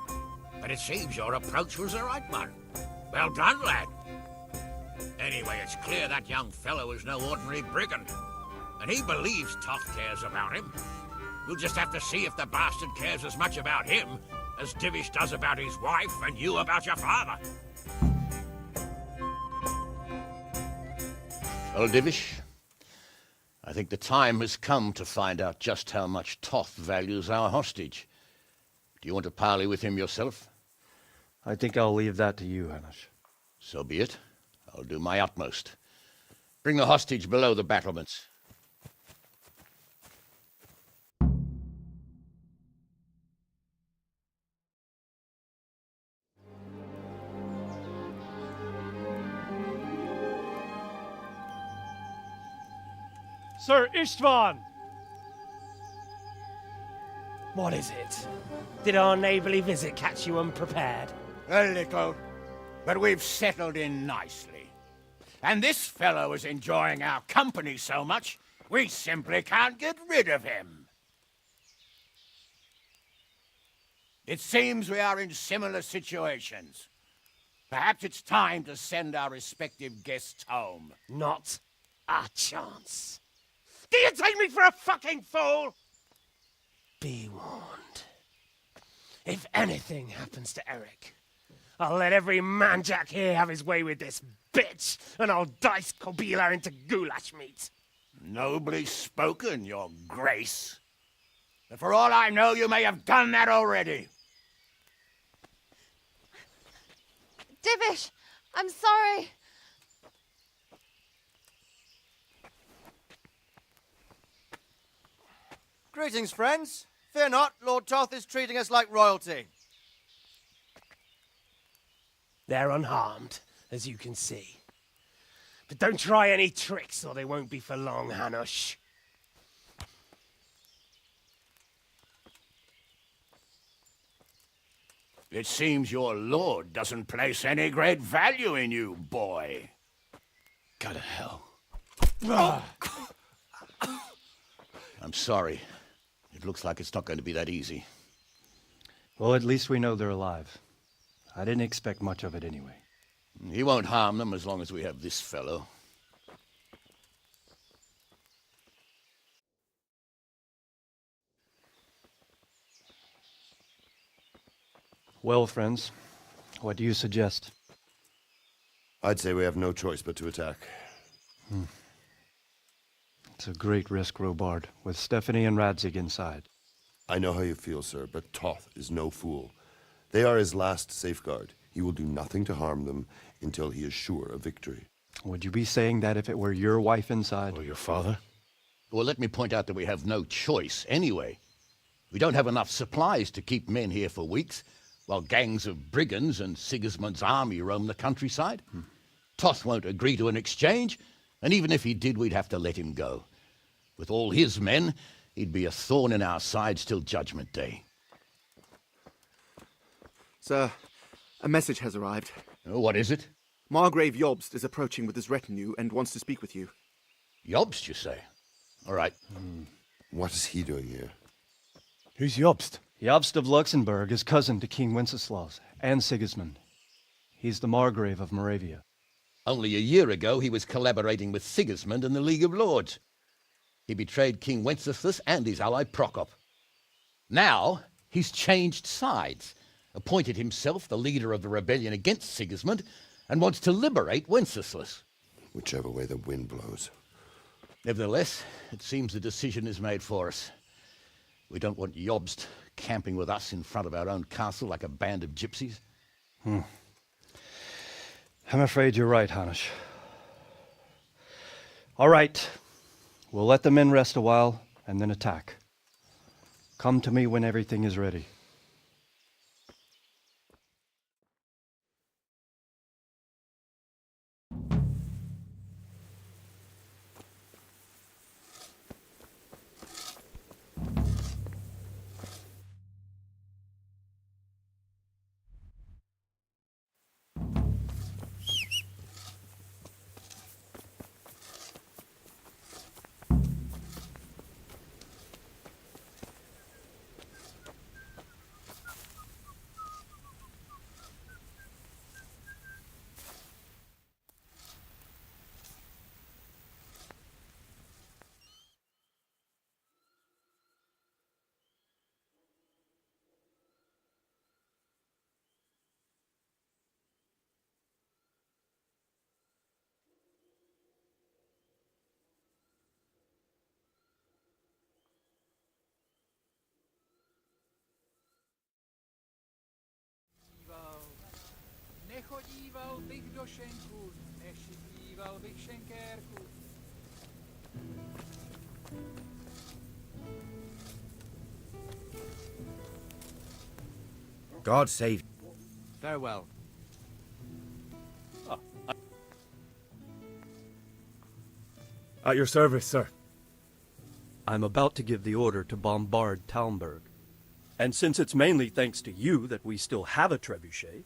But it seems your approach was the right one. Well done, lad. Anyway, it's clear that young fellow is no ordinary brigand. And he believes Toth cares about him. We'll just have to see if the bastard cares as much about him as Divish does about his wife and you about your father. Well, Divish, I think the time has come to find out just how much Toth values our hostage. Do you want to parley with him yourself? I think I'll leave that to you, Hanish. So be it. I'll do my utmost. Bring the hostage below the battlements. Sir Istvan! What is it? Did our neighbourly visit catch you unprepared? A little, but we've settled in nicely. And this fellow is enjoying our company so much, we simply can't get rid of him. It seems we are in similar situations. Perhaps it's time to send our respective guests home. Not a chance. Do you take me for a fucking fool? Be warned. If anything happens to Eric, I'll let every manjack here have his way with this bitch, and I'll dice Kobila into goulash meat. Nobly spoken, your grace. But for all I know, you may have done that already. Divish, I'm sorry. Greetings, friends. Fear not, Lord Toth is treating us like royalty. They're unharmed, as you can see. But don't try any tricks, or they won't be for long, Hanush. It seems your lord doesn't place any great value in you, boy. Go to hell. I'm sorry. It looks like it's not going to be that easy. Well, at least we know they're alive. I didn't expect much of it anyway. He won't harm them as long as we have this fellow. Well, friends, what do you suggest? I'd say we have no choice but to attack. It's a great risk, Robard, with Stephanie and Radzig inside. I know how you feel, sir, but Toth is no fool. They are his last safeguard. He will do nothing to harm them until he is sure of victory. Would you be saying that if it were your wife inside? Or your father? Well, let me point out that we have no choice anyway. We don't have enough supplies to keep men here for weeks, while gangs of brigands and Sigismund's army roam the countryside. Toth won't agree to an exchange, and even if he did, we'd have to let him go. With all his men, he'd be a thorn in our sides till Judgment Day. Sir, a message has arrived. Oh, what is it? Margrave Jobst is approaching with his retinue and wants to speak with you. Jobst, you say? All right. What is he doing here? Who's Jobst? Jobst of Luxembourg is cousin to King Wenceslaus and Sigismund. He's the Margrave of Moravia. Only a year ago, he was collaborating with Sigismund and the League of Lords. He betrayed King Wenceslas and his ally Prokop. Now, he's changed sides, appointed himself the leader of the rebellion against Sigismund, and wants to liberate Wenceslas. Whichever way the wind blows. Nevertheless, it seems the decision is made for us. We don't want Jobst camping with us in front of our own castle like a band of gypsies. I'm afraid you're right, Hanish. All right. We'll let the men rest a while and then attack. Come to me when everything is ready. Nechodíval bych do šenku, nešidíval bych šenkérku. God save. Farewell. At your service, sir. I'm about to give the order to bombard Talmberg. And since it's mainly thanks to you that we still have a trebuchet,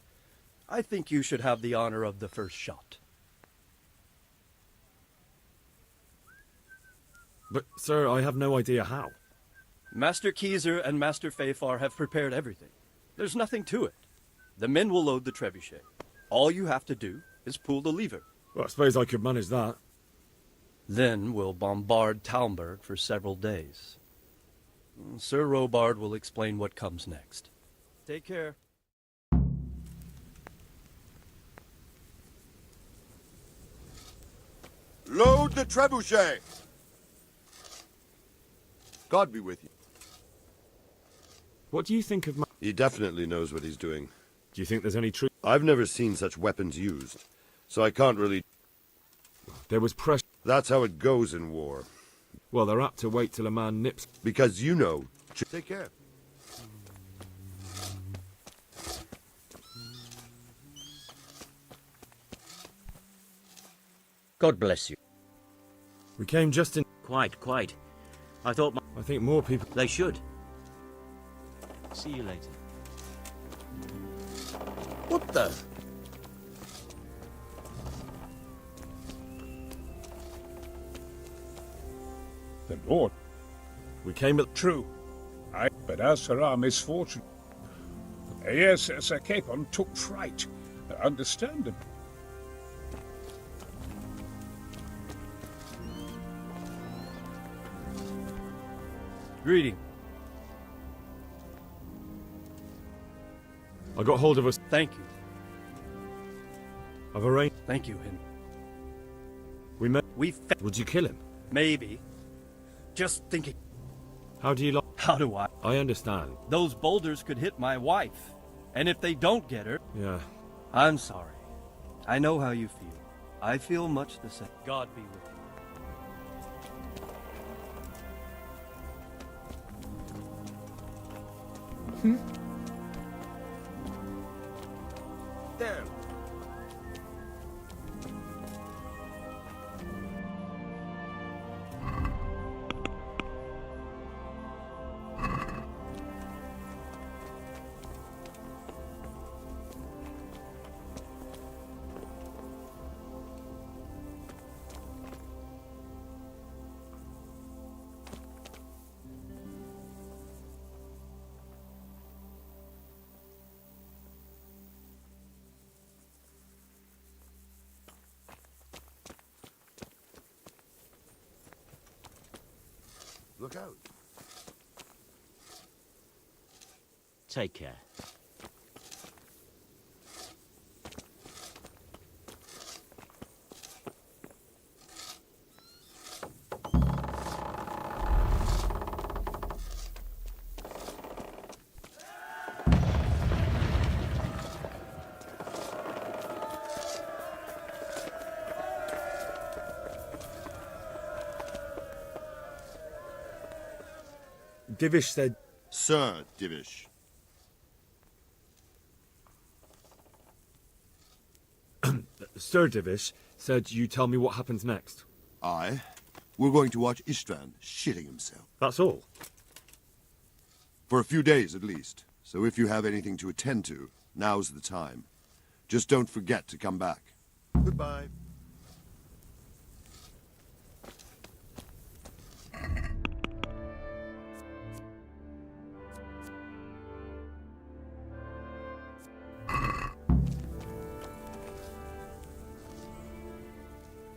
I think you should have the honor of the first shot. But, sir, I have no idea how. Master Keyser and Master Fafar have prepared everything. There's nothing to it. The men will load the trebuchet. All you have to do is pull the lever. Well, I suppose I could manage that. Then we'll bombard Talmberg for several days. Sir Robard will explain what comes next. Take care. Load the trebuchet! God be with you. What do you think of my... He definitely knows what he's doing. Do you think there's any truth? I've never seen such weapons used, so I can't really... There was pressure. That's how it goes in war. Well, they're apt to wait till a man nips. Because you know... Take care. God bless you. We came just in... Quite. I thought... I think more people... They should. See you later. What the... The Lord. We came at... True. But as for our misfortune... Yes, Sir Capon took fright. Understandable. Greeting. I got hold of us. Thank you. I've arranged... Thank you, Henry. We met... Would you kill him? Maybe. Just thinking. How do you like... How do I? I understand. Those boulders could hit my wife. And if they don't get her... Yeah. I'm sorry. I know how you feel. I feel much the same. God be with you. There. Look out. Take care. Divish said... Sir Divish. Sir Divish said you tell me what happens next. Aye. We're going to watch Istvan shitting himself. That's all? For a few days at least. So if you have anything to attend to, now's the time. Just don't forget to come back. Goodbye.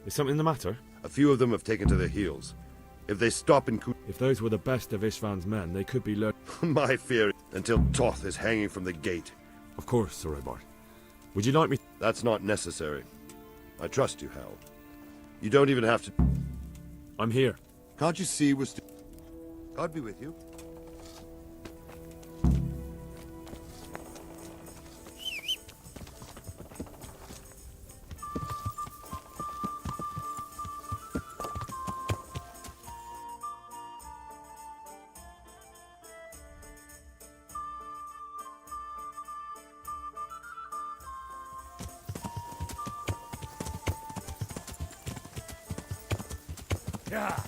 Is something the matter? A few of them have taken to their heels. If they stop in If those were the best of Istvan's men, they could be My fear, until Toth is hanging from the gate. Of course, Sir Robart. Would you like me... That's not necessary. I trust you, Hal. You don't even have to... I'm here. Can't you see we're God be with you. Yeah.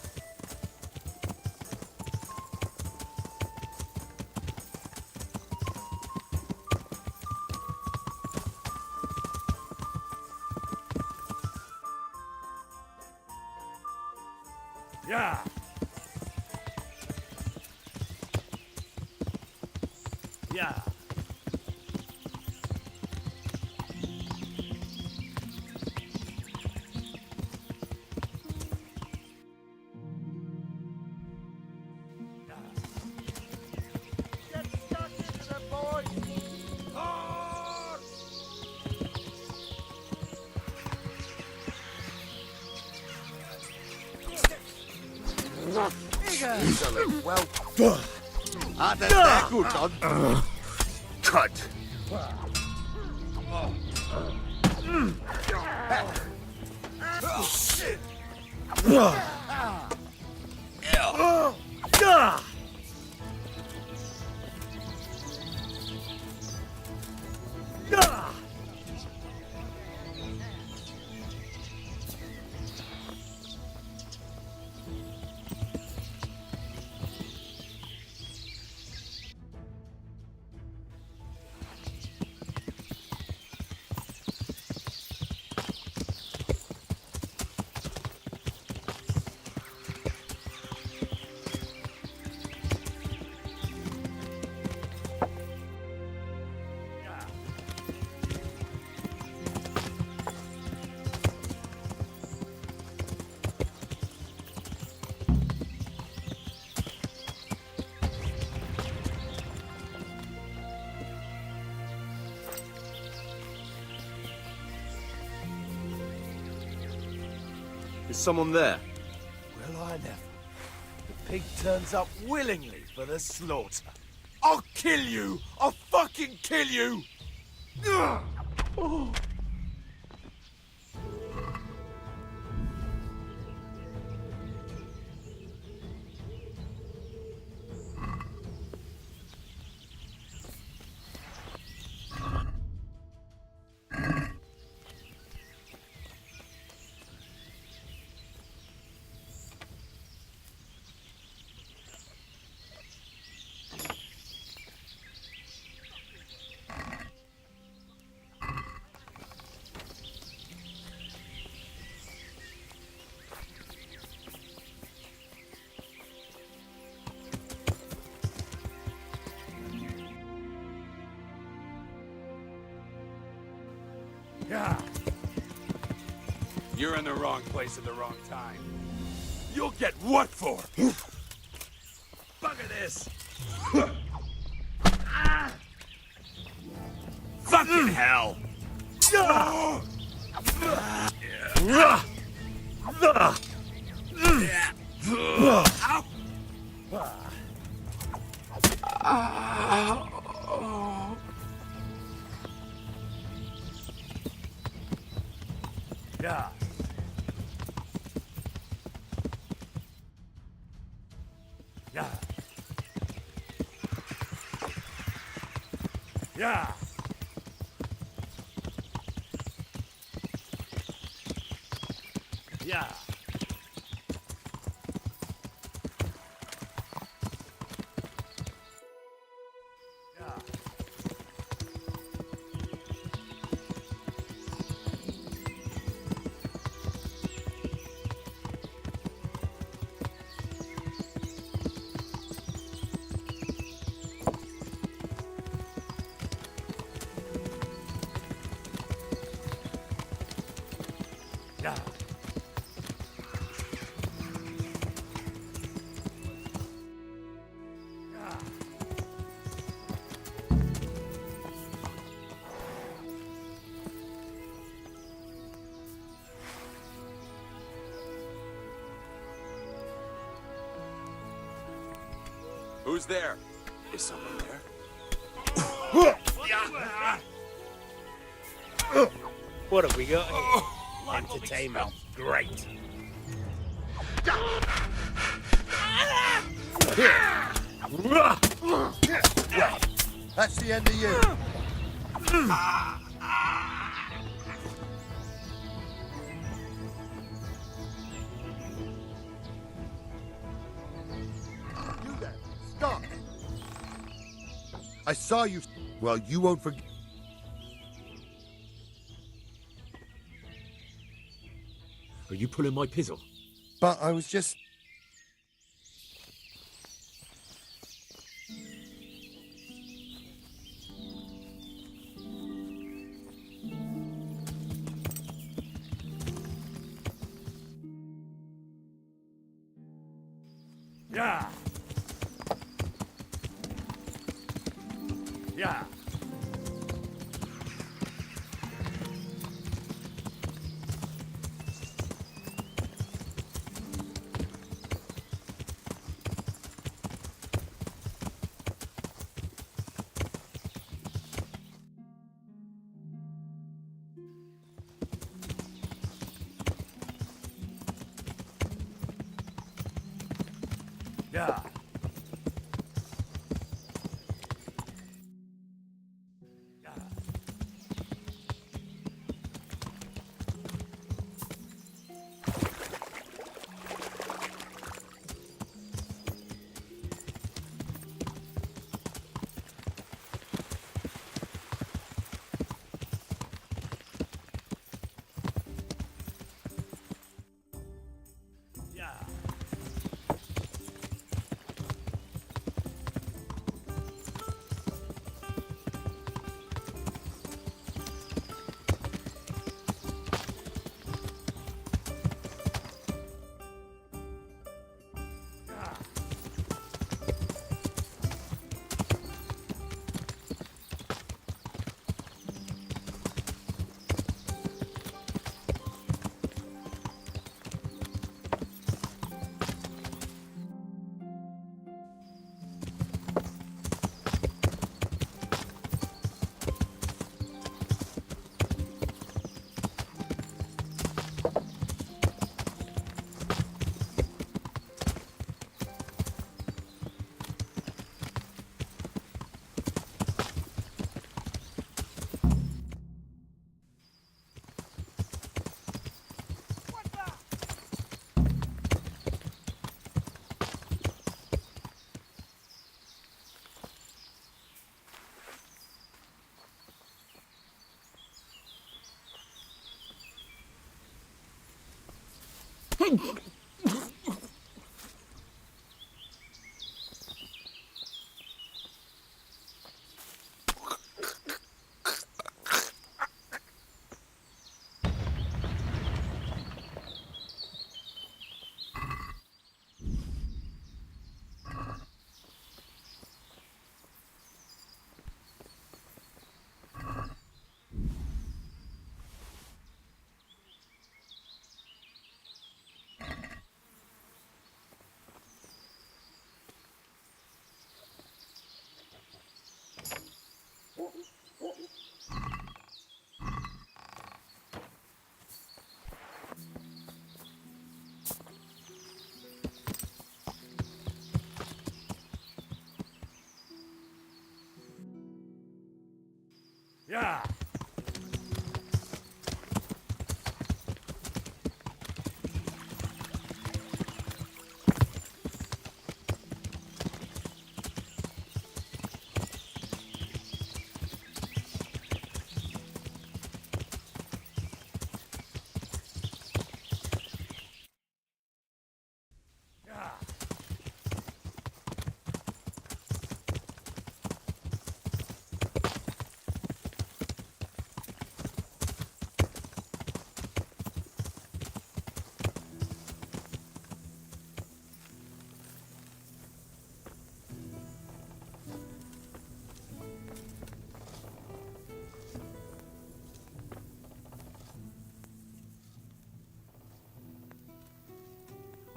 Yeah. Yeah. Well, that's good, Todd. Cut. Shit. Is someone there? Well, I never. The pig turns up willingly for the slaughter. I'll kill you! I'll fucking kill you! Ugh! Oh. Yeah. You're in the wrong place at the wrong time. You'll get what for? Bugger this! Fucking hell! Yeah. Yeah. Yeah. Yeah. Yeah. Who's there? Is someone there? What have we got here? Entertainment. Great. Well, that's the end of you. You there, stop. I saw you. Well, you won't forget. Are you pulling my pizzle? But I was just... Yeah. Yeah. Yeah.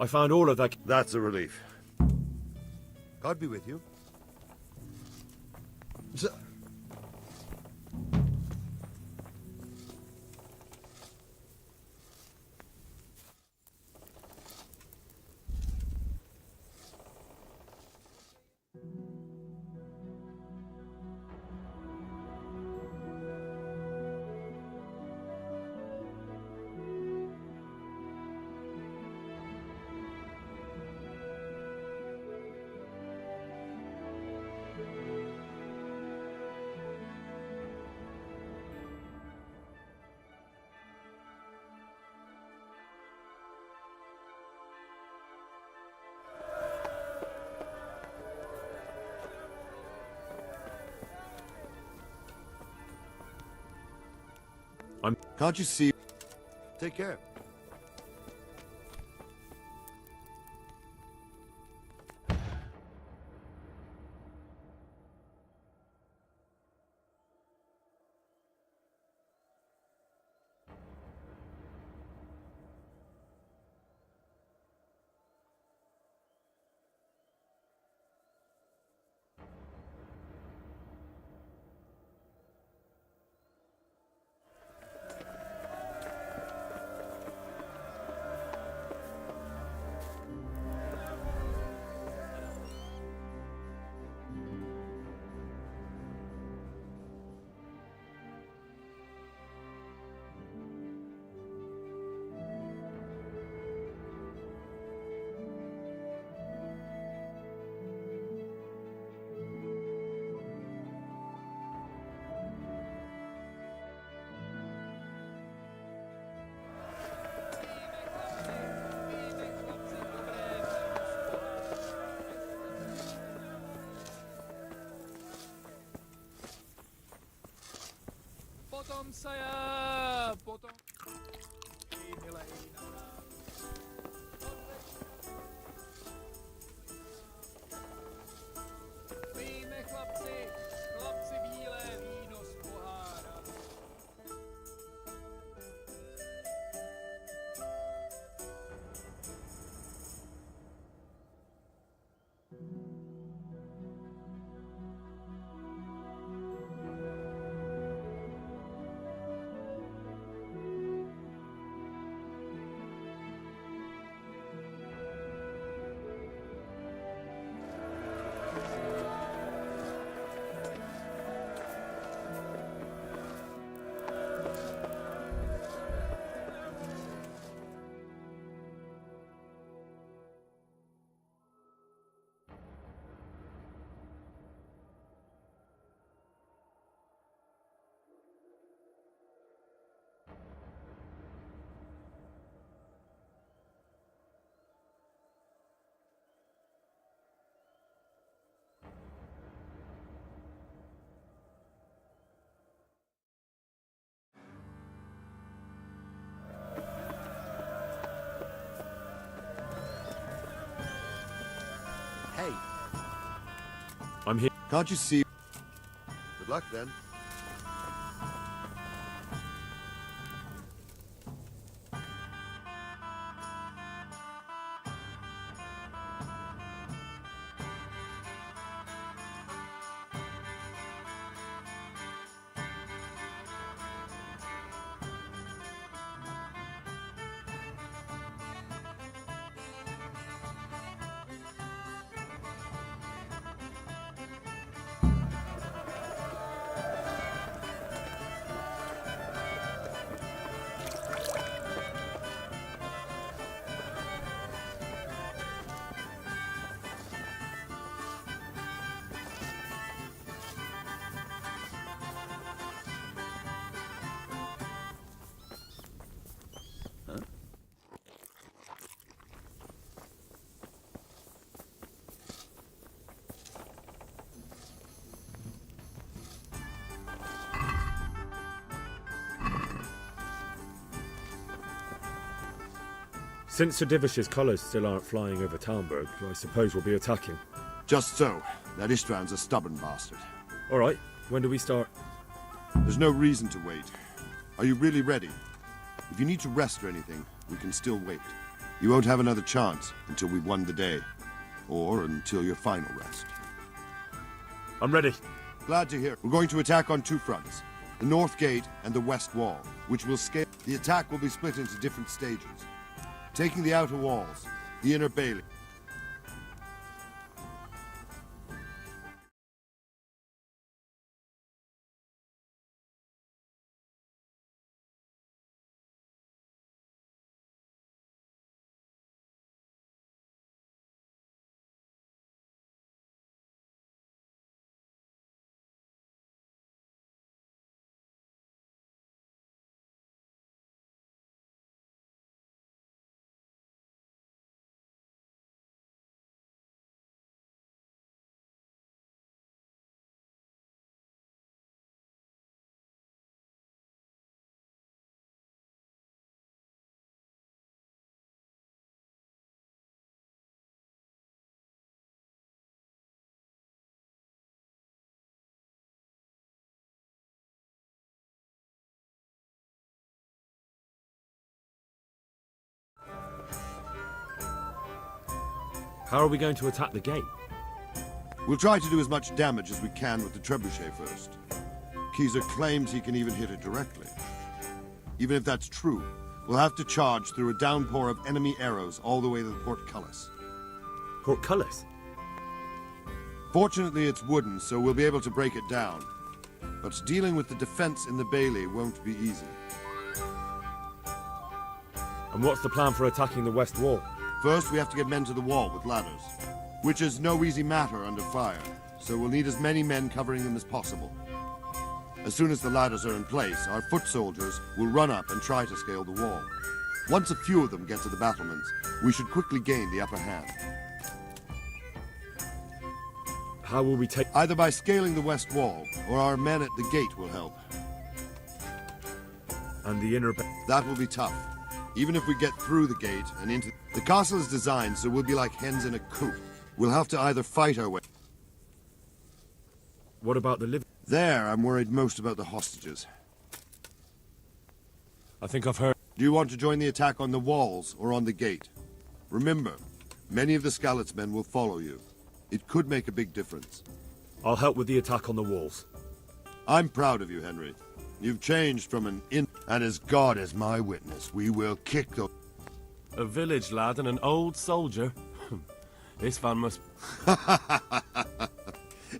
I found all of that. That's a relief. God be with you. Can't you see? Take care. Potom saya, potom... Pijme, chlapci bílé víno z pohára. Hey. I'm here. Can't you see? Good luck then. Since Sir Divish's colours still aren't flying over Talmberg, I suppose we'll be attacking. Just so. That Istvand's a stubborn bastard. All right, when do we start? There's no reason to wait. Are you really ready? If you need to rest or anything, we can still wait. You won't have another chance until we've won the day. Or until your final rest. I'm ready. Glad to hear. We're going to attack on two fronts. The North Gate and the West Wall, which will scale. The attack will be split into different stages. Taking the outer walls, the inner bailey. How are we going to attack the gate? We'll try to do as much damage as we can with the trebuchet first. Keyser claims he can even hit it directly. Even if that's true, we'll have to charge through a downpour of enemy arrows all the way to the portcullis. Portcullis? Fortunately, it's wooden, so we'll be able to break it down. But dealing with the defense in the bailey won't be easy. And what's the plan for attacking the west wall? First, we have to get men to the wall with ladders, which is no easy matter under fire, so we'll need as many men covering them as possible. As soon as the ladders are in place, our foot soldiers will run up and try to scale the wall. Once a few of them get to the battlements, we should quickly gain the upper hand. How will we take... Either by scaling the west wall, or our men at the gate will help. And the inner... That will be tough. Even if we get through the gate and into... The castle is designed so we'll be like hens in a coop. We'll have to either fight our way... What about the living... There, I'm worried most about the hostages. I think I've heard... Do you want to join the attack on the walls or on the gate? Remember, many of the Skalitz men will follow you. It could make a big difference. I'll help with the attack on the walls. I'm proud of you, Henry. You've changed from an and as God is my witness, we will kick the... A village lad and an old soldier? This van must...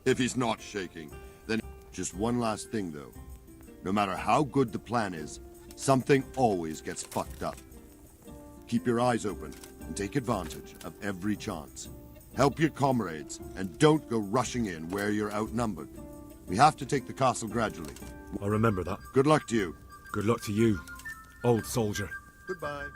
If he's not shaking, then... Just one last thing, though. No matter how good the plan is, something always gets fucked up. Keep your eyes open and take advantage of every chance. Help your comrades, and don't go rushing in where you're outnumbered. We have to take the castle gradually. I'll remember that. Good luck to you. Good luck to you, old soldier. Goodbye.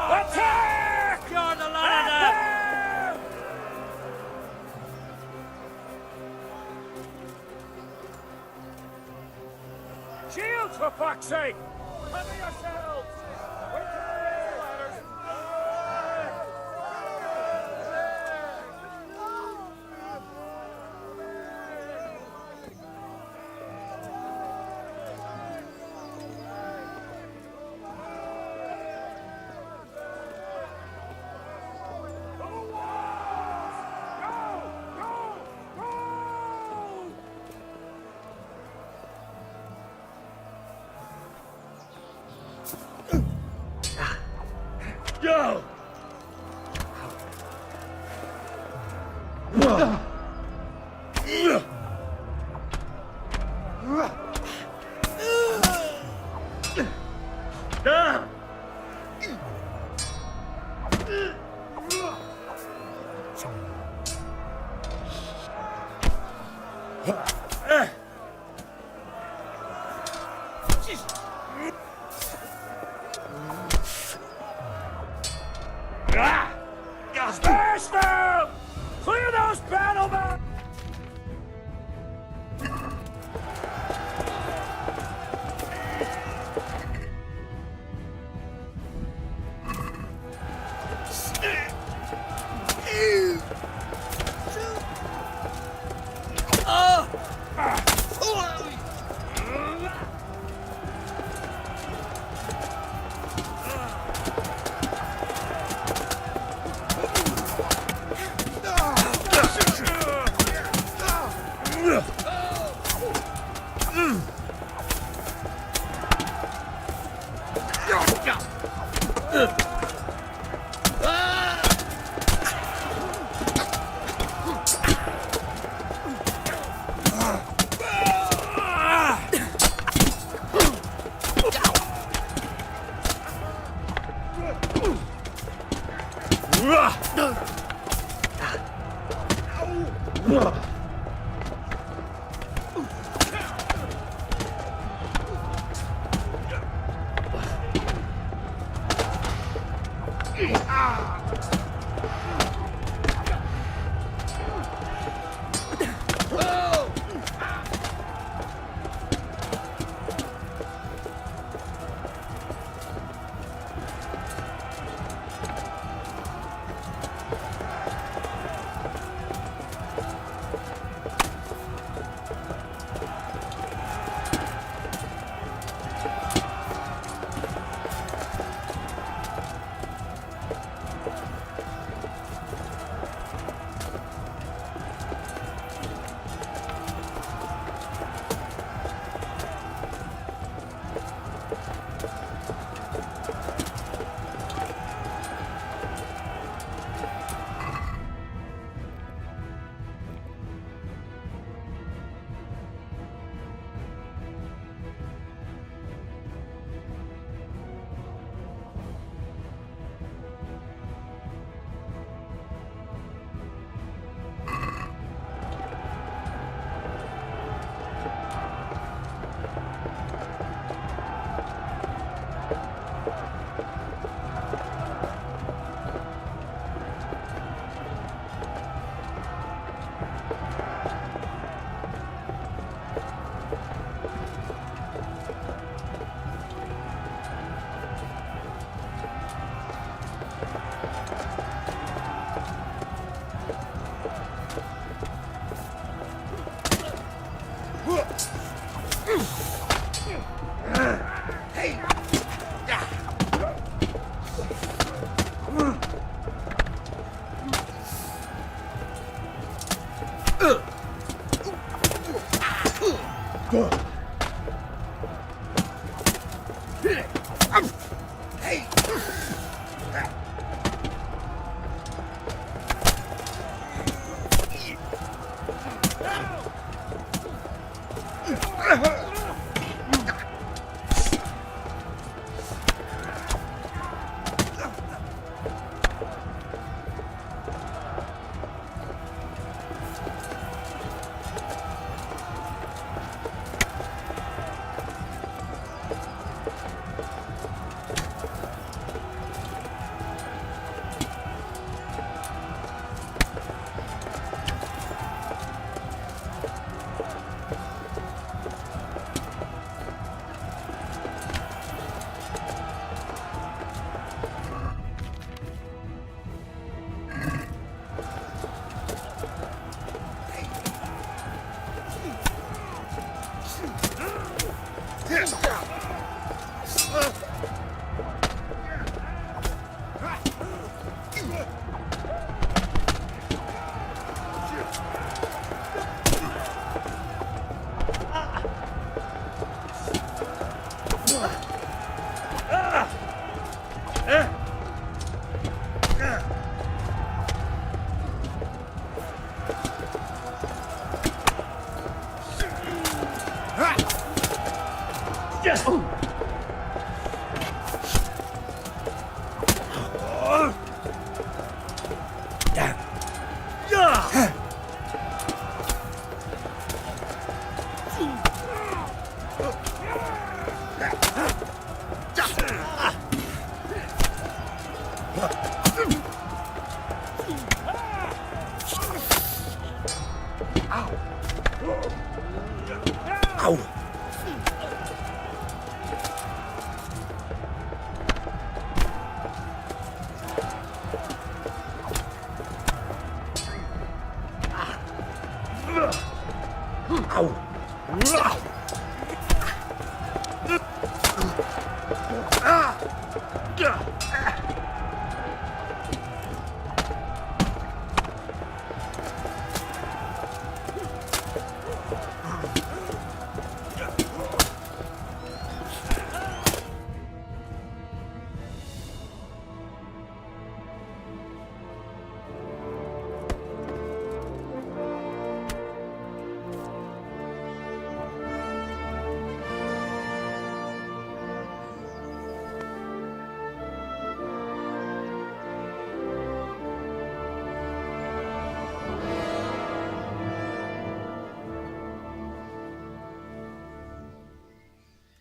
Attack! You're the ladder! Shields, for fuck's sake! Cover yourselves! Wait till I raise the ladders! Go! Down! Smash them! Clear those battle men!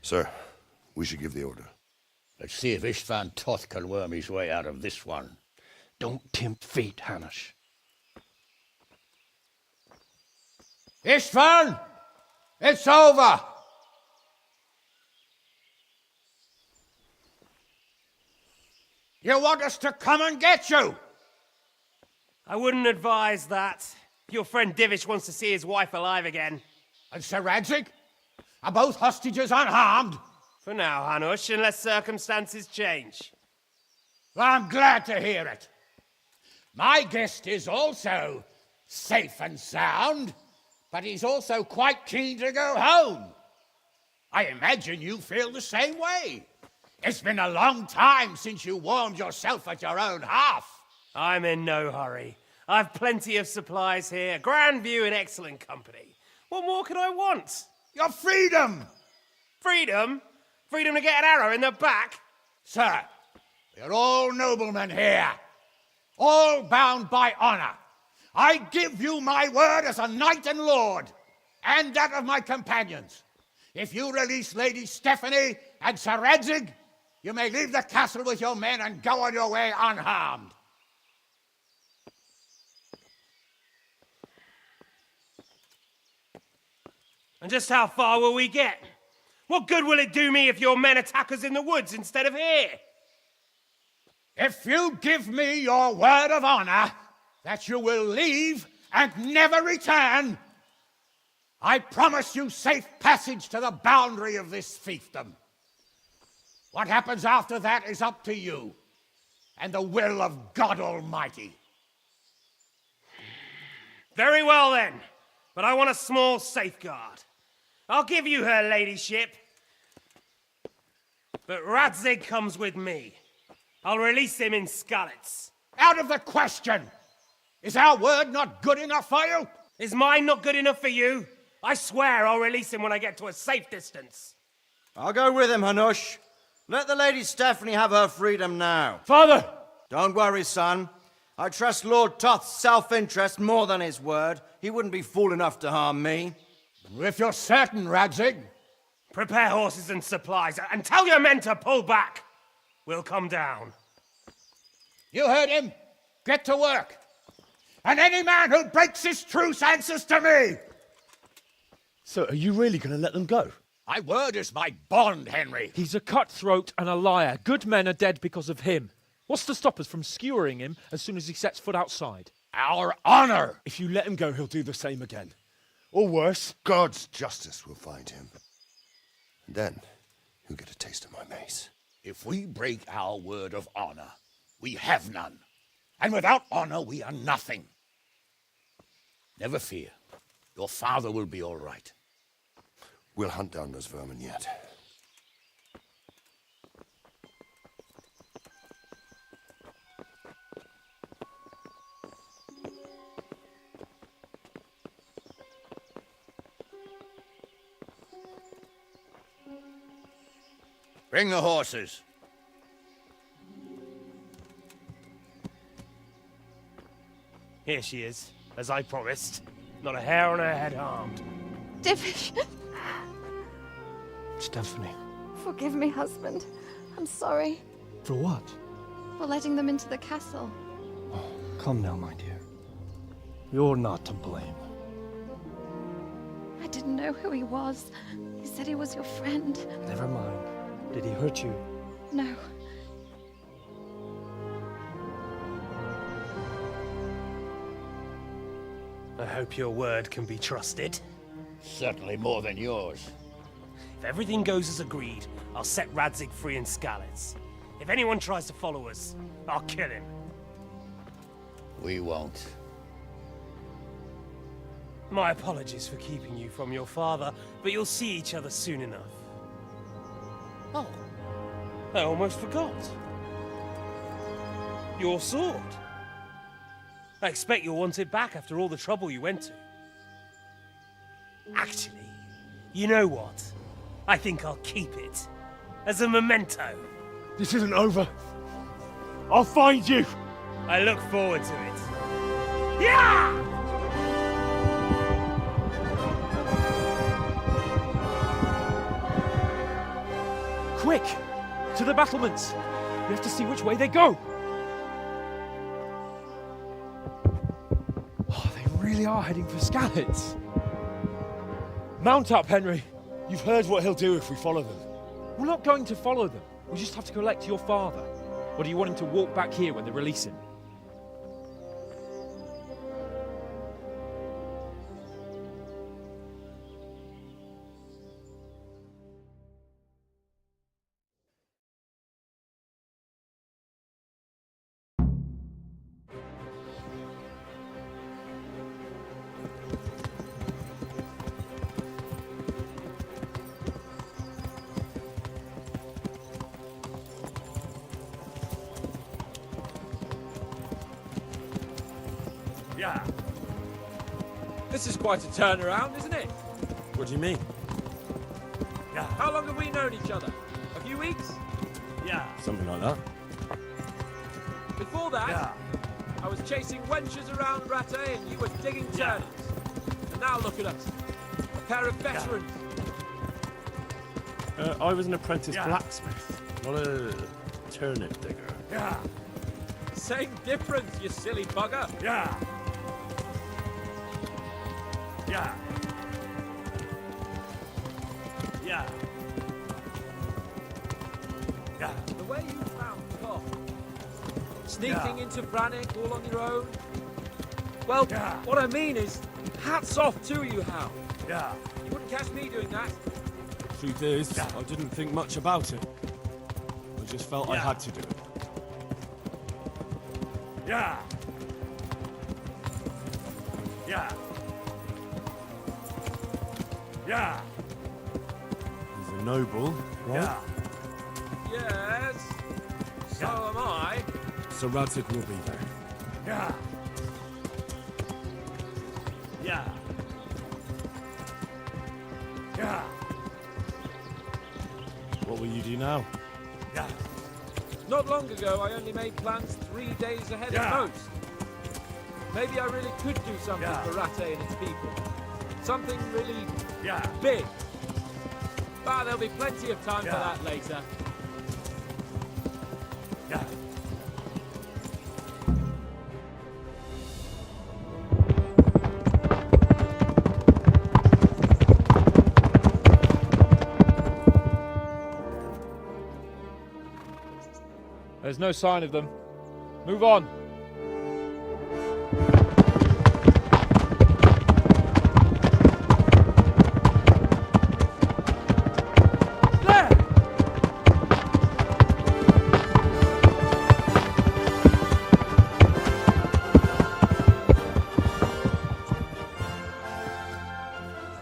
Sir, we should give the order. Let's see if Istvan Toth can worm his way out of this one. Don't tempt fate, Hanush. Istvan! It's over! You want us to come and get you? I wouldn't advise that. Your friend Divish wants to see his wife alive again. And Sir Radzig? Are both hostages unharmed? For now, Hanush, unless circumstances change. Well, I'm glad to hear it. My guest is also safe and sound, but he's also quite keen to go home. I imagine you feel the same way. It's been a long time since you warmed yourself at your own hearth. I'm in no hurry. I've plenty of supplies here, grand view and excellent company. What more could I want? Your freedom! Freedom? Freedom to get an arrow in the back? Sir, we're all noblemen here, all bound by honor. I give you my word as a knight and lord, and that of my companions. If you release Lady Stephanie and Sir Radzig, you may leave the castle with your men and go on your way unharmed. And just how far will we get? What good will it do me if your men attack us in the woods instead of here? If you give me your word of honor that you will leave and never return, I promise you safe passage to the boundary of this fiefdom. What happens after that is up to you and the will of God Almighty. Very well then, but I want a small safeguard. I'll give you her ladyship, but Radzig comes with me. I'll release him in Skalitz. Out of the question! Is our word not good enough for you? Is mine not good enough for you? I swear I'll release him when I get to a safe distance. I'll go with him, Hanush. Let the Lady Stephanie have her freedom now. Father! Don't worry, son. I trust Lord Toth's self-interest more than his word. He wouldn't be fool enough to harm me. If you're certain, Radzig. Prepare horses and supplies, and tell your men to pull back. We'll come down. You heard him. Get to work. And any man who breaks this truce answers to me. So, are you really going to let them go? My word is my bond, Henry. He's a cutthroat and a liar. Good men are dead because of him. What's to stop us from skewering him as soon as he sets foot outside? Our honor! If you let him go, he'll do the same again. Or worse. God's justice will find him. And then, he'll get a taste of my mace. If we break our word of honor, we have none. And without honor, we are nothing. Never fear. Your father will be all right. We'll hunt down those vermin yet. Bring the horses. Here she is, as I promised. Not a hair on her head harmed. Divish. Stephanie. Forgive me, husband. I'm sorry For what? for letting them into the castle. Come now, my dear. You're not to blame. I didn't know who he was. He said he was your friend. Never mind. Did he hurt you? No. I hope your word can be trusted. Certainly more than yours. If everything goes as agreed, I'll set Radzig free in Skalitz. If anyone tries to follow us, I'll kill him. We won't. My apologies for keeping you from your father, but you'll see each other soon enough. Oh, I almost forgot. Your sword. I expect you'll want it back after all the trouble you went to. Actually, you know what? I think I'll keep it. As a memento. This isn't over. I'll find you! I look forward to it. Yeah! Quick! To the battlements! We have to see which way they go! Oh, they really are heading for Skalitz. Mount up, Henry. You've heard what he'll do if we follow them. We're not going to follow them. We just have to collect your father. Or do you want him to walk back here when they release him? Yeah. This is quite a turnaround, isn't it? What do you mean? Yeah. How long have we known each other? A few weeks? Yeah. Something like that. Before that, Yeah. I was chasing wenches around Rattay and you were digging turnings. And now look at us. A pair of veterans. I was an apprentice Yeah. blacksmith, not a turnip digger. Yeah. Same difference, you silly bugger. Yeah. Yeah. Yeah. Yeah. The way you found Koth, sneaking into Brannick all on your own. Well, what I mean is, hats off to you, Hal. Yeah. You wouldn't catch me doing that. Truth is, I didn't think much about it. I just felt I had to do it. Yeah. Yeah. Yeah. He's a noble, right? Yeah. Yes. So am I. So Radzig will be there. Yeah. Yeah. Yeah. What will you do now? Yeah. Not long ago, I only made plans 3 days ahead at most. Maybe I really could do something for Rattay and its people. Something really big. But there'll be plenty of time for that later. Yeah. There's no sign of them. Move on.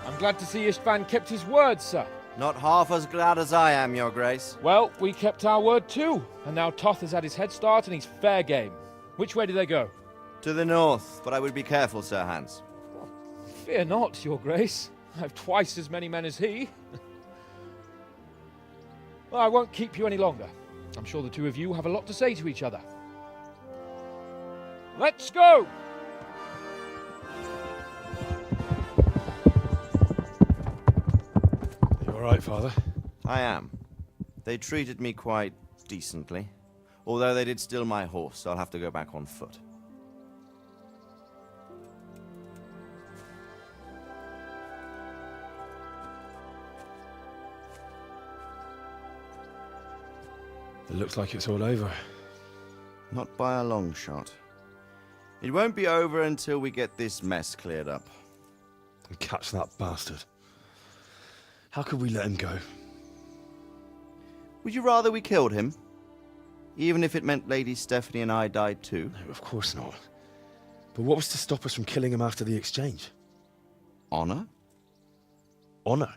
I'm glad to see Istvan kept his word, sir. Not half as glad as I am, Your Grace. Well, we kept our word too. And now Toth has had his head start and he's fair game. Which way do they go? To the north, but I would be careful, Sir Hans. Fear not, Your Grace. I have twice as many men as he. Well, I won't keep you any longer. I'm sure the two of you have a lot to say to each other. Let's go! You all right, Father? I am. They treated me quite decently. Although they did steal my horse, so I'll have to go back on foot. It looks like it's all over. Not by a long shot. It won't be over until we get this mess cleared up. And catch that bastard. How could we let him go? Would you rather we killed him? Even if it meant Lady Stephanie and I died too? No, of course not. But what was to stop us from killing him after the exchange? Honor? Honor?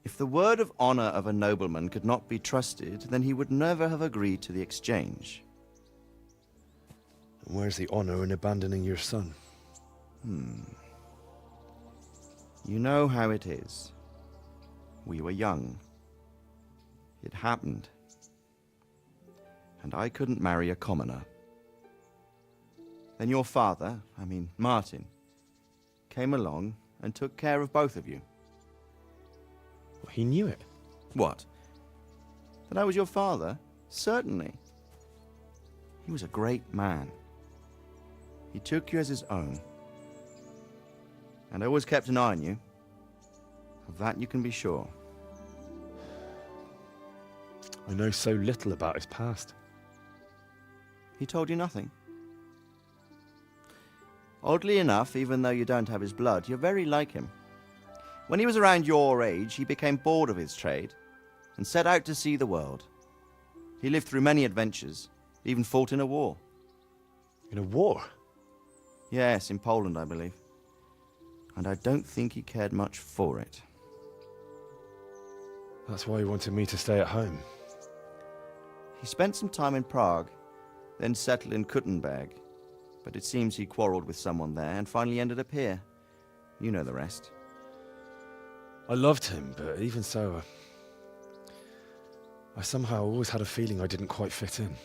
If the word of honor of a nobleman could not be trusted, then he would never have agreed to the exchange. And where's the honor in abandoning your son? You know how it is. We were young. It happened. And I couldn't marry a commoner. Then your father, Martin, came along and took care of both of you. Well, he knew it. What? That I was your father? Certainly. He was a great man. He took you as his own. And always kept an eye on you. Of that you can be sure. I know so little about his past. He told you nothing? Oddly enough, even though you don't have his blood, you're very like him. When he was around your age, he became bored of his trade and set out to see the world. He lived through many adventures, even fought in a war. In a war? Yes, in Poland, I believe. And I don't think he cared much for it. That's why he wanted me to stay at home. He spent some time in Prague, then settled in Kuttenberg. But it seems he quarreled with someone there and finally ended up here. You know the rest. I loved him, but even so, I somehow always had a feeling I didn't quite fit in.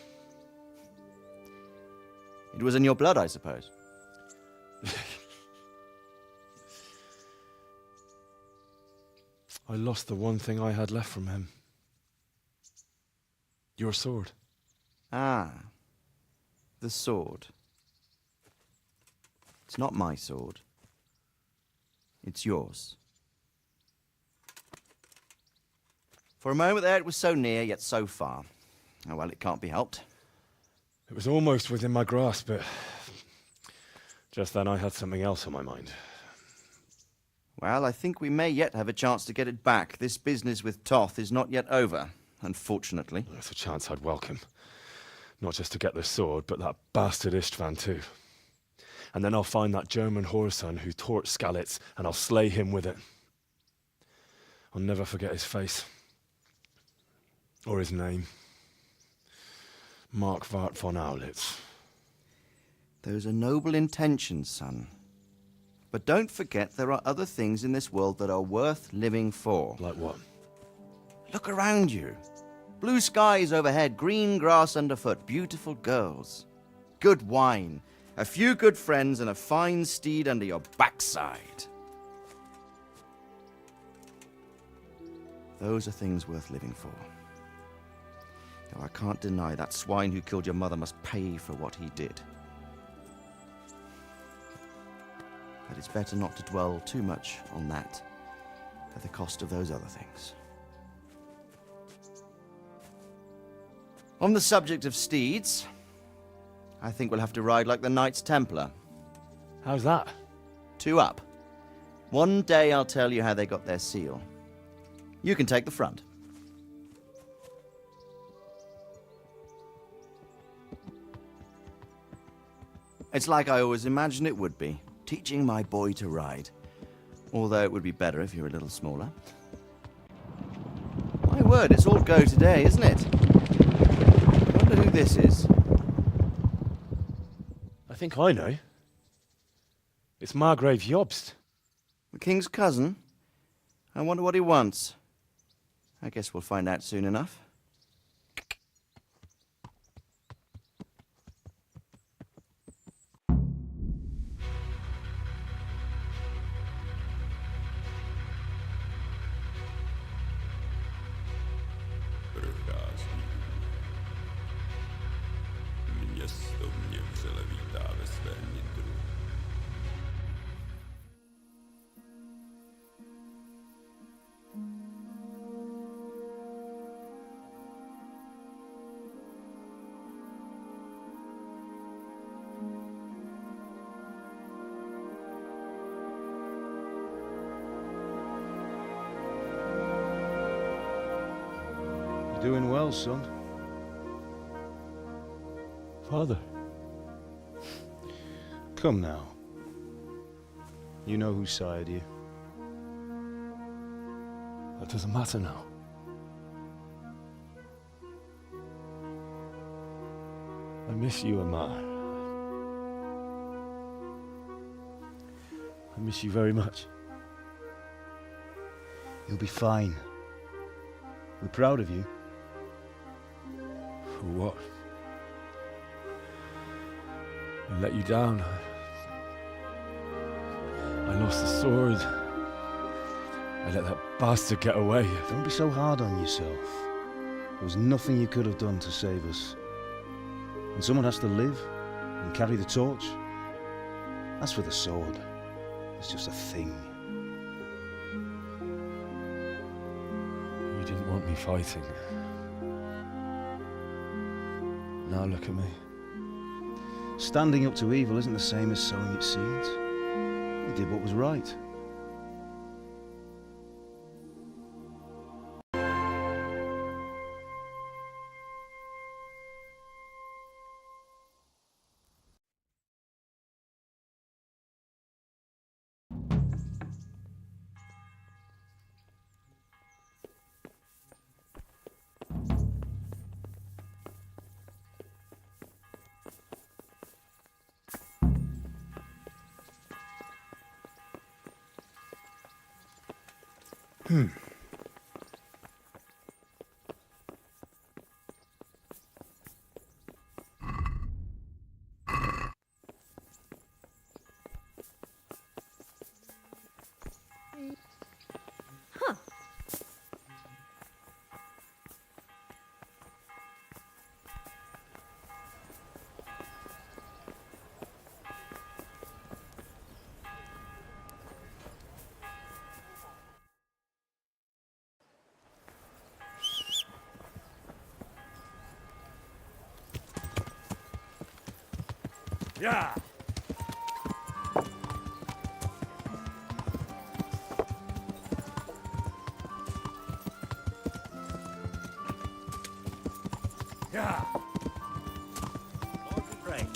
It was in your blood, I suppose. I lost the one thing I had left from him. Your sword. Ah, the sword. It's not my sword. It's yours. For a moment there, it was so near, yet so far. Oh, well, it can't be helped. It was almost within my grasp, but just then I had something else on my mind. Well, I think we may yet have a chance to get it back. This business with Toth is not yet over, unfortunately. That's a chance I'd welcome. Not just to get the sword, but that bastard Istvan too. And then I'll find that German whoreson who torched Skalitz, and I'll slay him with it. I'll never forget his face. Or his name. Marquardt von Aulitz. Those are noble intentions, son. But don't forget there are other things in this world that are worth living for. Like what? Look around you. Blue skies overhead, green grass underfoot, beautiful girls. Good wine, a few good friends, and a fine steed under your backside. Those are things worth living for. Though I can't deny that swine who killed your mother must pay for what he did. But it's better not to dwell too much on that at the cost of those other things. On the subject of steeds, I think we'll have to ride like the Knights Templar. How's that? 2 up. One day I'll tell you how they got their seal. You can take the front. It's like I always imagined it would be, teaching my boy to ride. Although it would be better if you were a little smaller. My word, it's all go today, isn't it? I wonder who this is. I think I know. It's Margrave Jobst. The king's cousin? I wonder what he wants. I guess we'll find out soon enough. Doing well, son. Father. Come now. You know who sired you. That doesn't matter now. I miss you, Amar. I miss you very much. You'll be fine. We're proud of you. For what? I let you down. I lost the sword. I let that bastard get away. Don't be so hard on yourself. There was nothing you could have done to save us. And someone has to live and carry the torch. As for the sword, it's just a thing. You didn't want me fighting. Now look at me. Standing up to evil isn't the same as sowing its seeds. You did what was right. Yeah. Yeah. Lord we pray.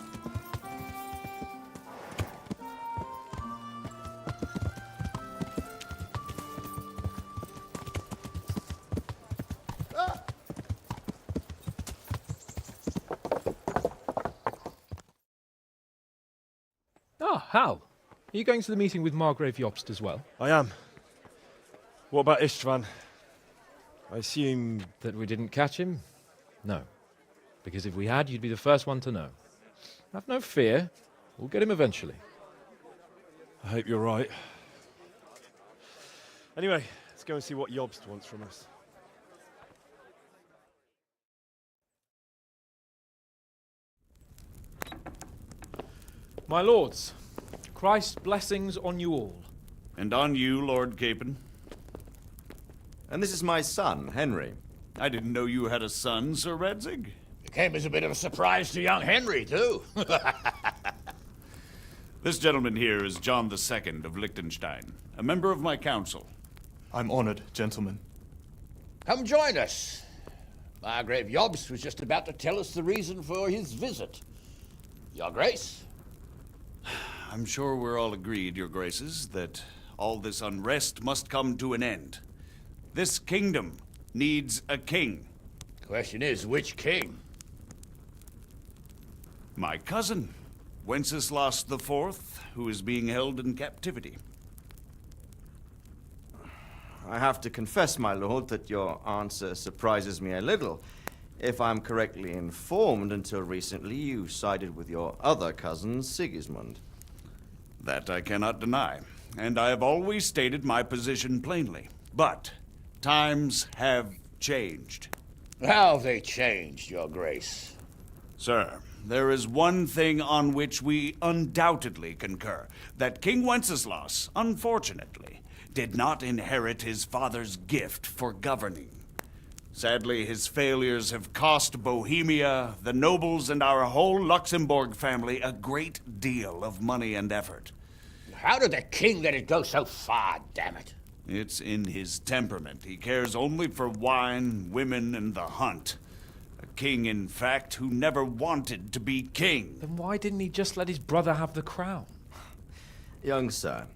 Ah, Hal. Are you going to the meeting with Margrave Jobst as well? I am. What about Istvan? I assume... That we didn't catch him? No. Because if we had, you'd be the first one to know. Have no fear. We'll get him eventually. I hope you're right. Anyway, let's go and see what Jobst wants from us. My lords, Christ's blessings on you all. And on you, Lord Capon. And this is my son, Henry. I didn't know you had a son, Sir Radzig. It came as a bit of a surprise to young Henry, too. This gentleman here is John II of Liechtenstein, a member of my council. I'm honored, gentlemen. Come join us. Margrave Jobst was just about to tell us the reason for his visit. Your Grace? I'm sure we're all agreed, Your Graces, that all this unrest must come to an end. This kingdom needs a king. Question is, which king? My cousin, Wenceslas IV, who is being held in captivity. I have to confess, my lord, that your answer surprises me a little. If I'm correctly informed, until recently you sided with your other cousin, Sigismund. That I cannot deny, and I have always stated my position plainly. But times have changed. How have they changed, Your Grace? Sir, there is one thing on which we undoubtedly concur, that King Wenceslas, unfortunately, did not inherit his father's gift for governing. Sadly, his failures have cost Bohemia, the nobles, and our whole Luxembourg family a great deal of money and effort. How did the king let it go so far, damn it? It's in his temperament. He cares only for wine, women, and the hunt. A king, in fact, who never wanted to be king. Then why didn't he just let his brother have the crown? Young sir,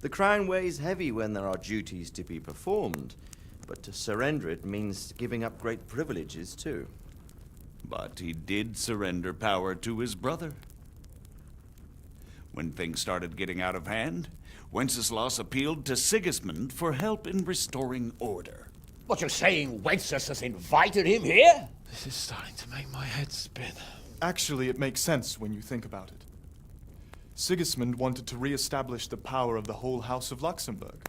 the crown weighs heavy when there are duties to be performed, but to surrender it means giving up great privileges too. But he did surrender power to his brother. When things started getting out of hand, Wenceslas appealed to Sigismund for help in restoring order. What, you're saying Wenceslas invited him here? This is starting to make my head spin. Actually, it makes sense when you think about it. Sigismund wanted to re-establish the power of the whole House of Luxembourg.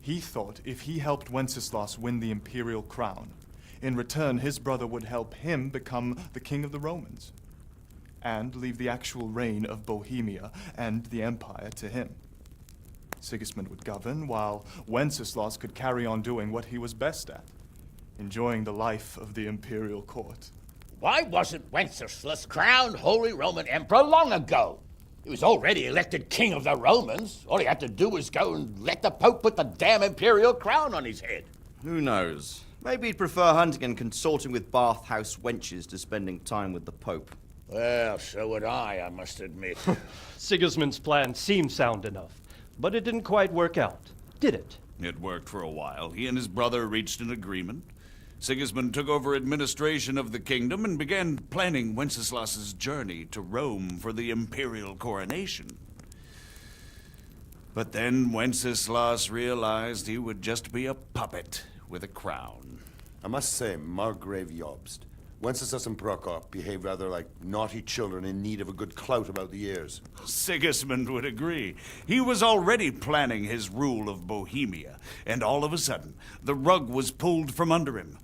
He thought if he helped Wenceslas win the imperial crown, in return his brother would help him become the king of the Romans, and leave the actual reign of Bohemia and the empire to him. Sigismund would govern, while Wenceslas could carry on doing what he was best at, enjoying the life of the imperial court. Why wasn't Wenceslas crowned Holy Roman Emperor long ago? He was already elected king of the Romans. All he had to do was go and let the Pope put the damn imperial crown on his head. Who knows? Maybe he'd prefer hunting and consorting with bathhouse wenches to spending time with the Pope. Well, so would I must admit. Sigismund's plan seemed sound enough, but it didn't quite work out, did it? It worked for a while. He and his brother reached an agreement. Sigismund took over administration of the kingdom and began planning Wenceslas's journey to Rome for the imperial coronation. But then Wenceslas realized he would just be a puppet with a crown. I must say, Margrave Jobst, Wenceslas and Prokop behave rather like naughty children in need of a good clout about the ears. Sigismund would agree. He was already planning his rule of Bohemia, and all of a sudden, the rug was pulled from under him.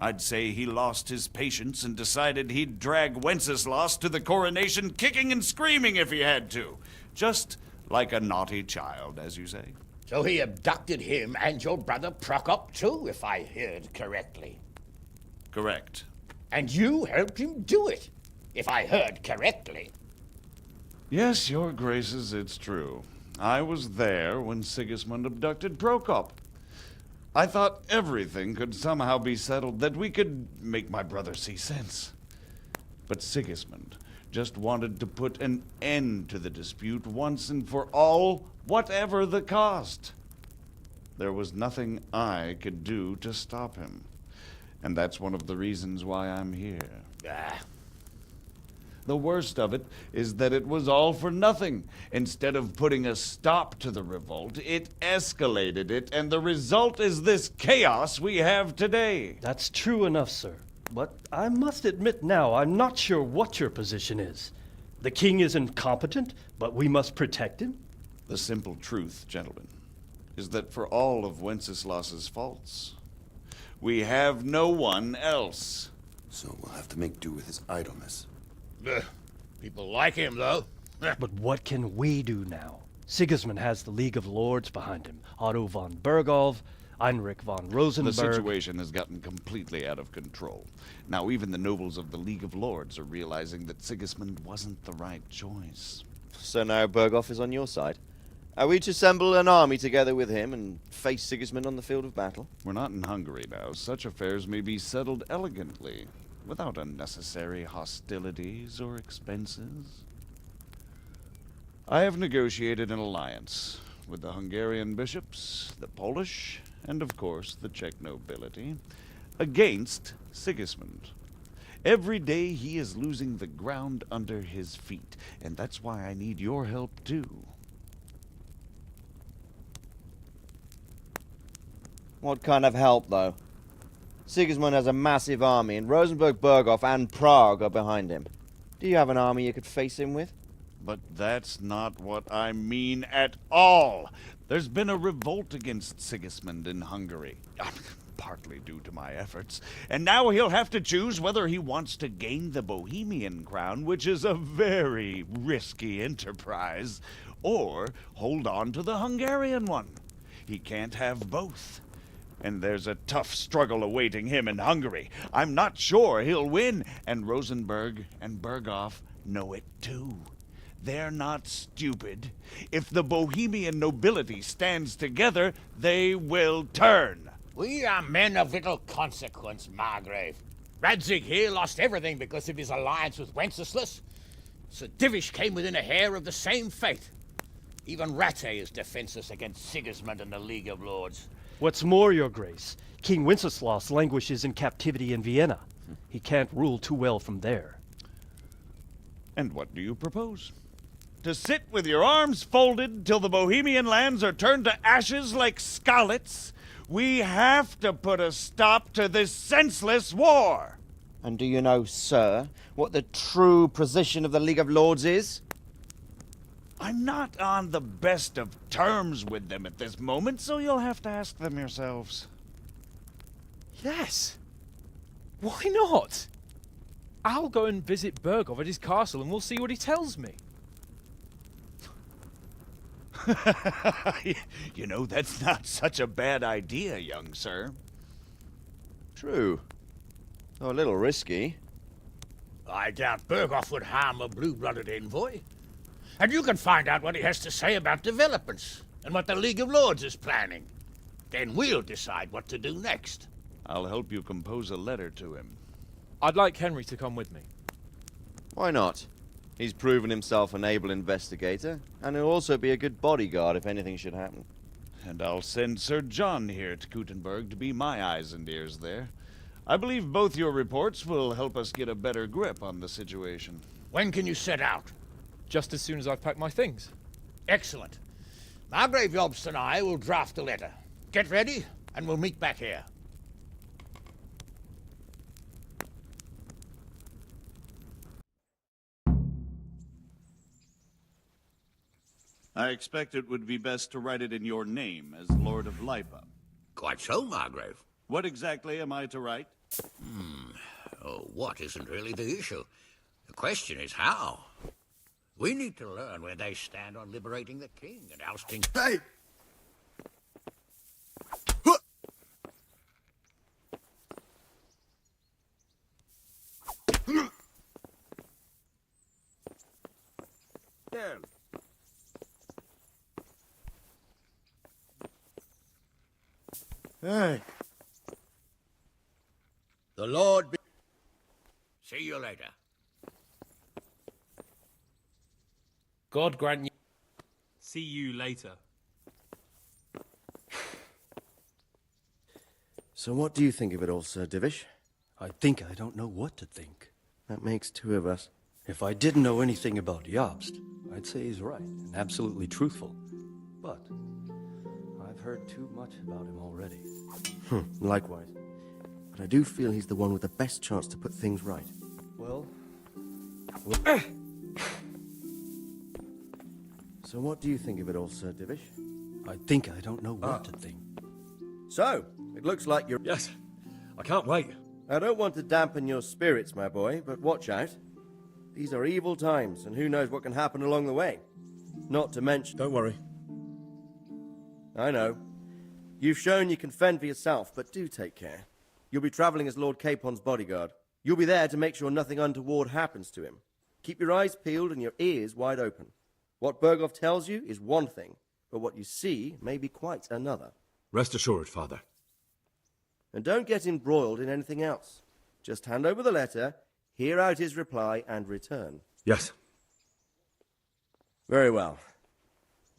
I'd say he lost his patience and decided he'd drag Wenceslas to the coronation kicking and screaming if he had to. Just like a naughty child, as you say. So he abducted him and your brother Prokop too, if I heard correctly. Correct. And you helped him do it, if I heard correctly. Yes, your graces, it's true. I was there when Sigismund abducted Prokop. I thought everything could somehow be settled, that we could make my brother see sense. But Sigismund just wanted to put an end to the dispute once and for all, whatever the cost. There was nothing I could do to stop him. And that's one of the reasons why I'm here. The worst of it is that it was all for nothing. Instead of putting a stop to the revolt, it escalated it, and the result is this chaos we have today. That's true enough, sir. But I must admit now, I'm not sure what your position is. The king is incompetent, but we must protect him? The simple truth, gentlemen, is that for all of Wenceslas's faults, we have no one else. So we'll have to make do with his idleness. People like him, though. But what can we do now? Sigismund has the League of Lords behind him. Otto von Bergholf, Heinrich von Rosenberg. The situation has gotten completely out of control. Now even the nobles of the League of Lords are realizing that Sigismund wasn't the right choice. So now Bergholf is on your side? Are we to assemble an army together with him and face Sigismund on the field of battle? We're not in Hungary now. Such affairs may be settled elegantly, without unnecessary hostilities or expenses. I have negotiated an alliance with the Hungarian bishops, the Polish, and of course the Czech nobility, against Sigismund. Every day he is losing the ground under his feet, and that's why I need your help too. What kind of help, though? Sigismund has a massive army, and Rosenberg, Berghoff, and Prague are behind him. Do you have an army you could face him with? But that's not what I mean at all. There's been a revolt against Sigismund in Hungary, partly due to my efforts, and now he'll have to choose whether he wants to gain the Bohemian crown, which is a very risky enterprise, or hold on to the Hungarian one. He can't have both. And there's a tough struggle awaiting him in Hungary. I'm not sure he'll win, and Rosenberg and Berghoff know it too. They're not stupid. If the Bohemian nobility stands together, they will turn. We are men of little consequence, Margrave. Radzig here lost everything because of his alliance with Wenceslas. Sir Divish came within a hair of the same fate. Even Rattay is defenseless against Sigismund and the League of Lords. What's more, Your Grace, King Wenceslas languishes in captivity in Vienna. He can't rule too well from there. And what do you propose? To sit with your arms folded till the Bohemian lands are turned to ashes like Skalitz? We have to put a stop to this senseless war! And do you know, sir, what the true position of the League of Lords is? I'm not on the best of terms with them at this moment, so you'll have to ask them yourselves. Yes. Why not? I'll go and visit Berghoff at his castle and we'll see what he tells me. You know, that's not such a bad idea, young sir. True. Though a little risky. I doubt Berghoff would harm a blue-blooded envoy. And you can find out what he has to say about developments and what the League of Lords is planning. Then we'll decide what to do next. I'll help you compose a letter to him. I'd like Henry to come with me. Why not? He's proven himself an able investigator, and he'll also be a good bodyguard if anything should happen. And I'll send Sir John here to Kuttenberg to be my eyes and ears there. I believe both your reports will help us get a better grip on the situation. When can you set out? Just as soon as I've packed my things. Excellent. Margrave Jobst and I will draft a letter. Get ready, and we'll meet back here. I expect it would be best to write it in your name as Lord of Lipa. Quite so, Margrave. What exactly am I to write? Oh, what isn't really the issue. The question is how. We need to learn where they stand on liberating the king and ousting... Hey! Down. Hey. The Lord be... See you later. God grant you... See you later. So what do you think of it all, Sir Divish? I think I don't know what to think. That makes two of us. If I didn't know anything about Jobst, I'd say he's right and absolutely truthful. But I've heard too much about him already. Likewise. But I do feel he's the one with the best chance to put things right. Well... So what do you think of it all, Sir Divish? I think I don't know what to think. So, it looks like you're... Yes, I can't wait. I don't want to dampen your spirits, my boy, but watch out. These are evil times, and who knows what can happen along the way. Not to mention... Don't worry. I know. You've shown you can fend for yourself, but do take care. You'll be travelling as Lord Capon's bodyguard. You'll be there to make sure nothing untoward happens to him. Keep your eyes peeled and your ears wide open. What Berghoff tells you is one thing, but what you see may be quite another. Rest assured, Father. And don't get embroiled in anything else. Just hand over the letter, hear out his reply, and return. Yes. Very well.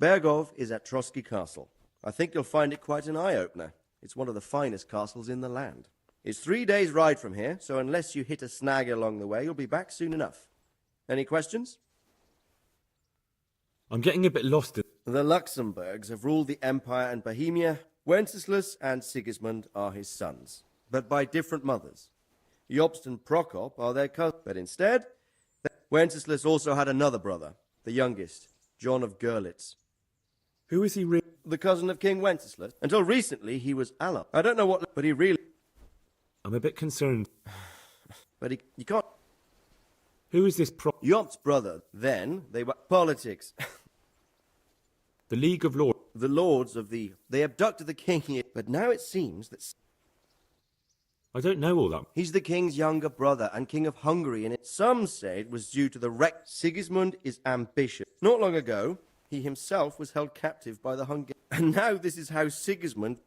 Berghoff is at Trotsky Castle. I think you'll find it quite an eye-opener. It's one of the finest castles in the land. It's 3 days' ride from here, so unless you hit a snag along the way, you'll be back soon enough. Any questions? I'm getting a bit lost in... The Luxembourgs have ruled the Empire and Bohemia Wenceslas and Sigismund are his sons, but by different mothers. Jobst and Prokop are their cousins, but instead, Wenceslas also had another brother, the youngest, John of Görlitz. Who is he really? The cousin of King Wenceslas. Until recently, he was ally. I don't know what, but he really... I'm a bit concerned. But you can't... Who is this Jobst's brother. Then, they were... Politics. The League of Lords. The Lords of the... They abducted the king here, but now it seems that... I don't know all that. He's the king's younger brother and king of Hungary, and some say it was due to the wreck. Sigismund is ambitious. Not long ago, he himself was held captive by the Hungarians. And now this is how Sigismund...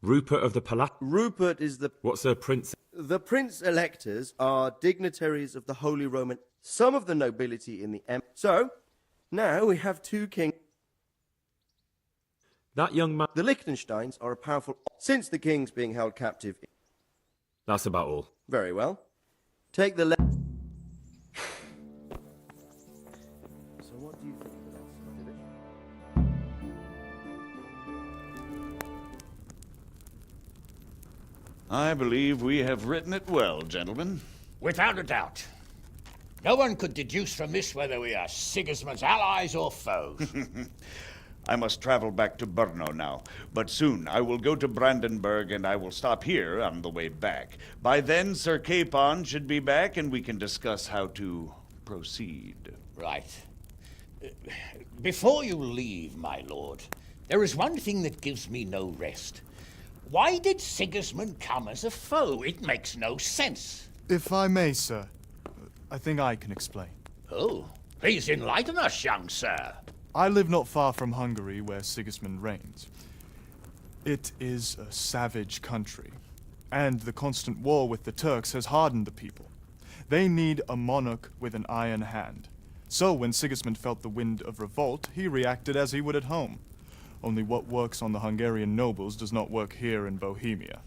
Rupert of the Palat... Rupert is the... What's a prince? The prince-electors are dignitaries of the Holy Roman... Some of the nobility in the... So, now we have two kings... That young man... The Liechtensteins are a powerful... Since the king's being held captive... That's about all. Very well. Take the... So what do you think of that? I believe we have written it well, gentlemen. Without a doubt. No one could deduce from this whether we are Sigismund's allies or foes. I must travel back to Brno now, but soon I will go to Brandenburg and I will stop here on the way back. By then, Sir Capon should be back and we can discuss how to proceed. Right. Before you leave, my lord, there is one thing that gives me no rest. Why did Sigismund come as a foe? It makes no sense. If I may, sir, I think I can explain. Oh, please enlighten us, young sir. I live not far from Hungary, where Sigismund reigns. It is a savage country, and the constant war with the Turks has hardened the people. They need a monarch with an iron hand. So when Sigismund felt the wind of revolt, he reacted as he would at home. Only what works on the Hungarian nobles does not work here in Bohemia.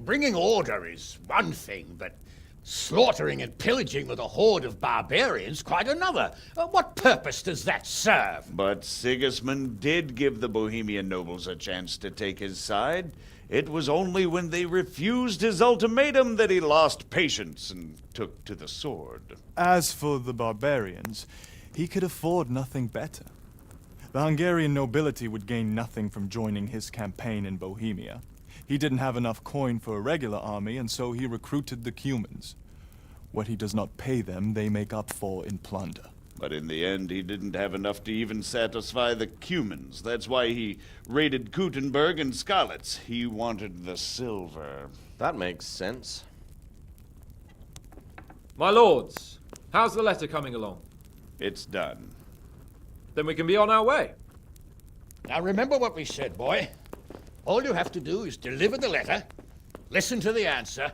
Bringing order is one thing, but slaughtering and pillaging with a horde of barbarians quite another. What purpose does that serve? But Sigismund did give the Bohemian nobles a chance to take his side. It was only when they refused his ultimatum that he lost patience and took to the sword. As for the barbarians, he could afford nothing better. The Hungarian nobility would gain nothing from joining his campaign in Bohemia. He didn't have enough coin for a regular army, and so he recruited the Cumans. What he does not pay them, they make up for in plunder. But in the end, he didn't have enough to even satisfy the Cumans. That's why he raided Kuttenberg and Skalitz. He wanted the silver. That makes sense. My lords, how's the letter coming along? It's done. Then we can be on our way. Now remember what we said, boy. All you have to do is deliver the letter, listen to the answer,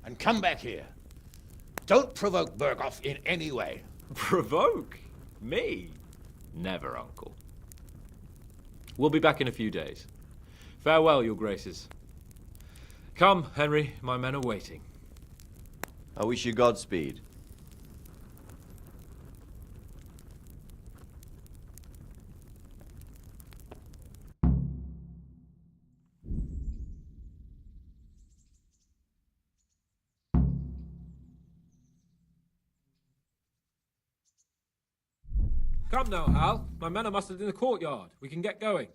and come back here. Don't provoke Berghoff in any way. Provoke? Me? Never, Uncle. We'll be back in a few days. Farewell, your graces. Come, Henry, my men are waiting. I wish you Godspeed. Come now, Hal. My men are mustered in the courtyard. We can get going.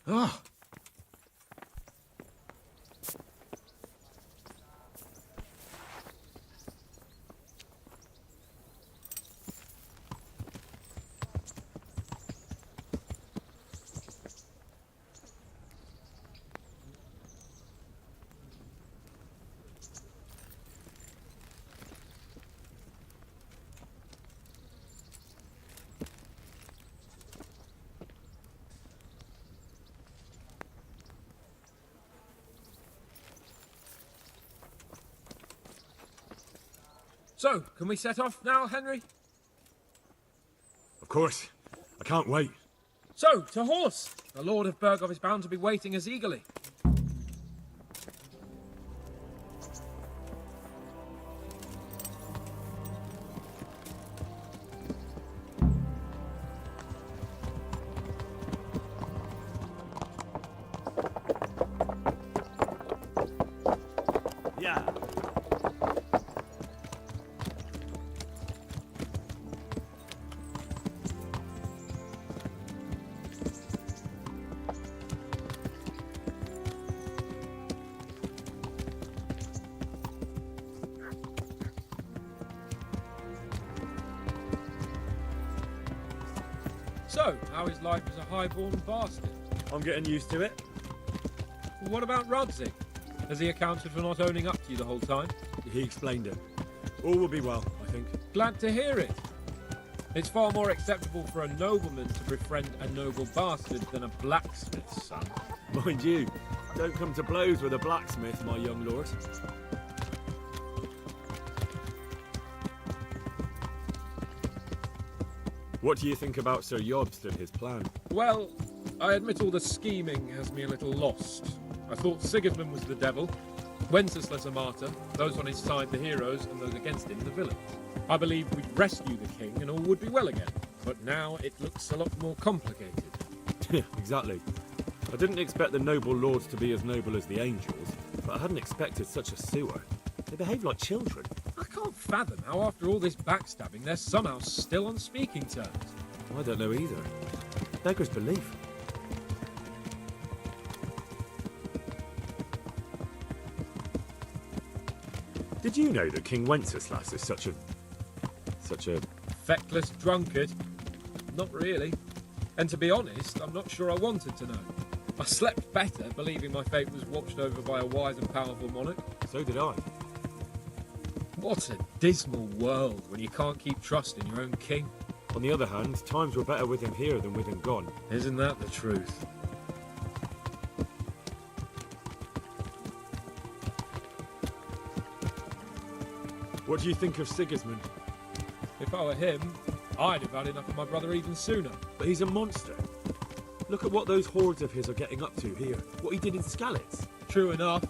Ah. So, can we set off now, Henry? Of course. I can't wait. So, to horse! The Lord of Berghoff is bound to be waiting as eagerly. So, how is life as a highborn bastard? I'm getting used to it. What about Rudzig? Has he accounted for not owning up to you the whole time? He explained it. All will be well, I think. Glad to hear it. It's far more acceptable for a nobleman to befriend a noble bastard than a blacksmith's son. Mind you, don't come to blows with a blacksmith, my young lord. What do you think about Sir Jobst and his plan? Well, I admit all the scheming has me a little lost. I thought Sigismund was the devil, Wenceslas a martyr, those on his side the heroes, and those against him the villains. I believed we'd rescue the king and all would be well again, but now it looks a lot more complicated. Yeah, exactly. I didn't expect the noble lords to be as noble as the angels, but I hadn't expected such a sewer. They behave like children. I can't fathom how after all this backstabbing they're somehow still on speaking terms. I don't know either. Beggars belief. Did you know that King Wenceslas is such a feckless drunkard? Not really. And to be honest, I'm not sure I wanted to know. I slept better believing my fate was watched over by a wise and powerful monarch. So did I. What a dismal world when you can't keep trust in your own king. On the other hand, times were better with him here than with him gone. Isn't that the truth? What do you think of Sigismund? If I were him, I'd have had enough of my brother even sooner. But he's a monster. Look at what those hordes of his are getting up to here. What he did in Skalitz. True enough.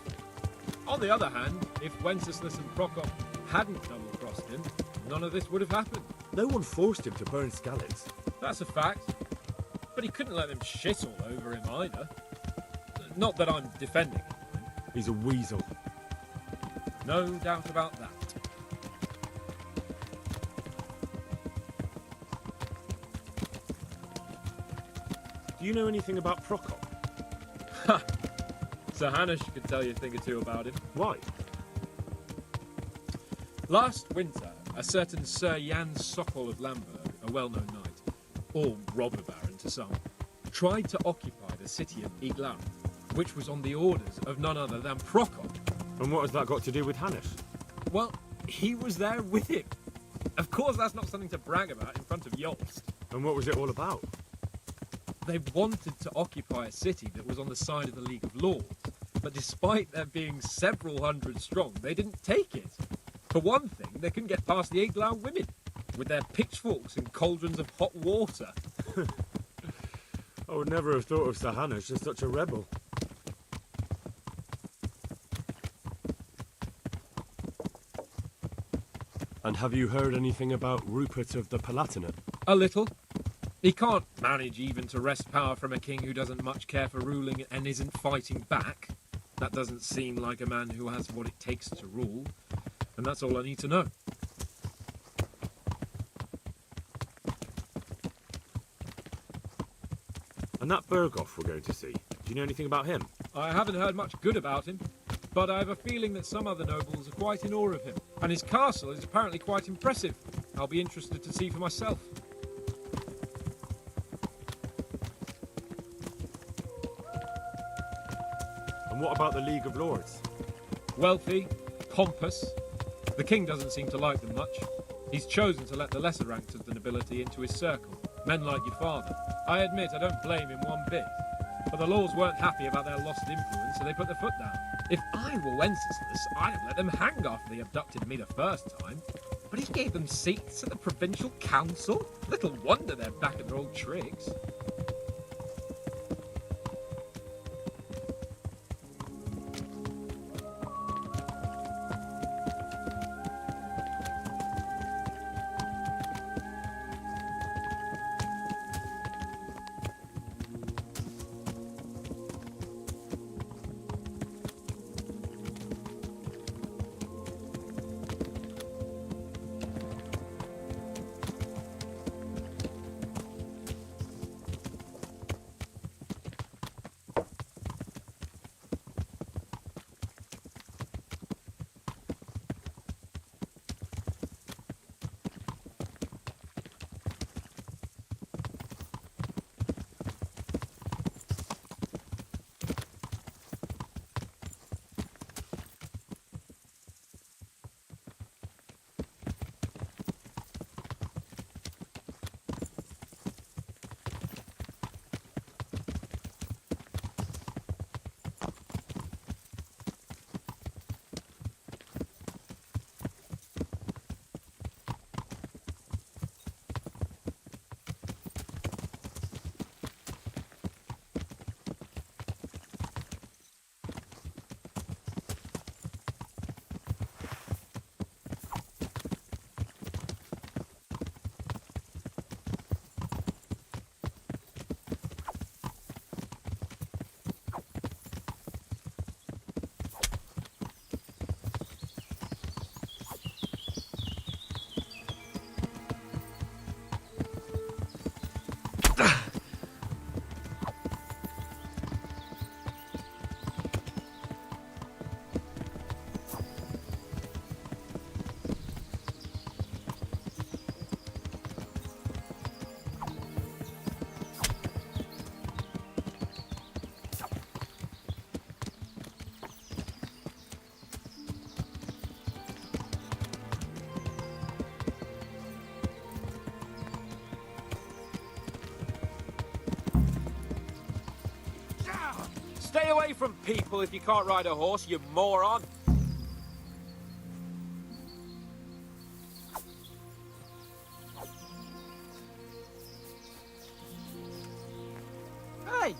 On the other hand, if Wenceslas and Prokop hadn't double-crossed him, none of this would have happened. No one forced him to burn Skalitz. That's a fact. But he couldn't let them shit all over him either. Not that I'm defending him. He's a weasel. No doubt about that. Do you know anything about Prokop? Ha! Sir Hanush could tell you a thing or two about him. Why? Last winter, a certain Sir Jan Sokol of Lamberg, a well-known knight, or robber baron to some, tried to occupy the city of Iglau, which was on the orders of none other than Prokop. And what has that got to do with Hanush? Well, he was there with him. Of course that's not something to brag about in front of Jobst. And what was it all about? They wanted to occupy a city that was on the side of the League of Lords, but despite there being several hundred strong, they didn't take it. For one thing, they couldn't get past the Iglau women, with their pitchforks and cauldrons of hot water. I would never have thought of Sir Hanush as such a rebel. And have you heard anything about Rupert of the Palatinate? A little. He can't manage even to wrest power from a king who doesn't much care for ruling and isn't fighting back. That doesn't seem like a man who has what it takes to rule. And that's all I need to know. And that Berghoff we're going to see, do you know anything about him? I haven't heard much good about him, but I have a feeling that some other nobles are quite in awe of him. And his castle is apparently quite impressive. I'll be interested to see for myself. And what about the League of Lords? Wealthy, pompous. The king doesn't seem to like them much. He's chosen to let the lesser ranks of the nobility into his circle, men like your father. I admit I don't blame him one bit, but the lords weren't happy about their lost influence, so they put their foot down. If I were Wenceslas, I'd have let them hang after they abducted me the first time. But he gave them seats at the provincial council? Little wonder they're back at their old tricks. Stay away from people if you can't ride a horse, you moron. Hey!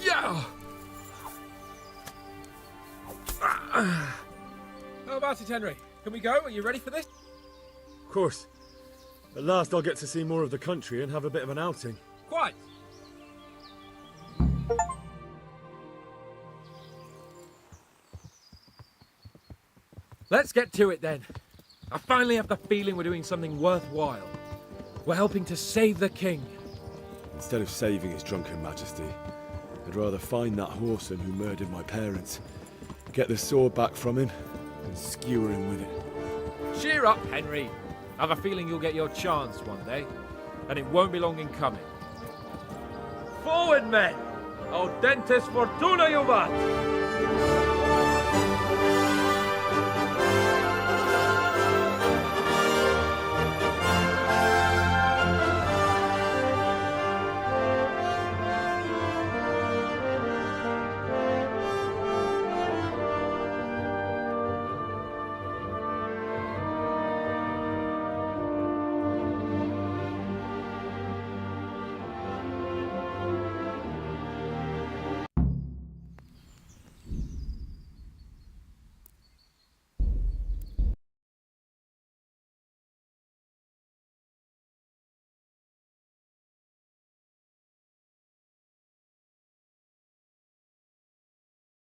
Yeah. How about it, Henry? Can we go? Are you ready for this? Of course. At last I'll get to see more of the country and have a bit of an outing. Quite. Let's get to it then. I finally have the feeling we're doing something worthwhile. We're helping to save the king. Instead of saving his drunken majesty, I'd rather find that whoreson who murdered my parents, get the sword back from him, and skewer him with it. Cheer up, Henry. I have a feeling you'll get your chance one day, and it won't be long in coming. Forward, men! Audentes fortuna juvat!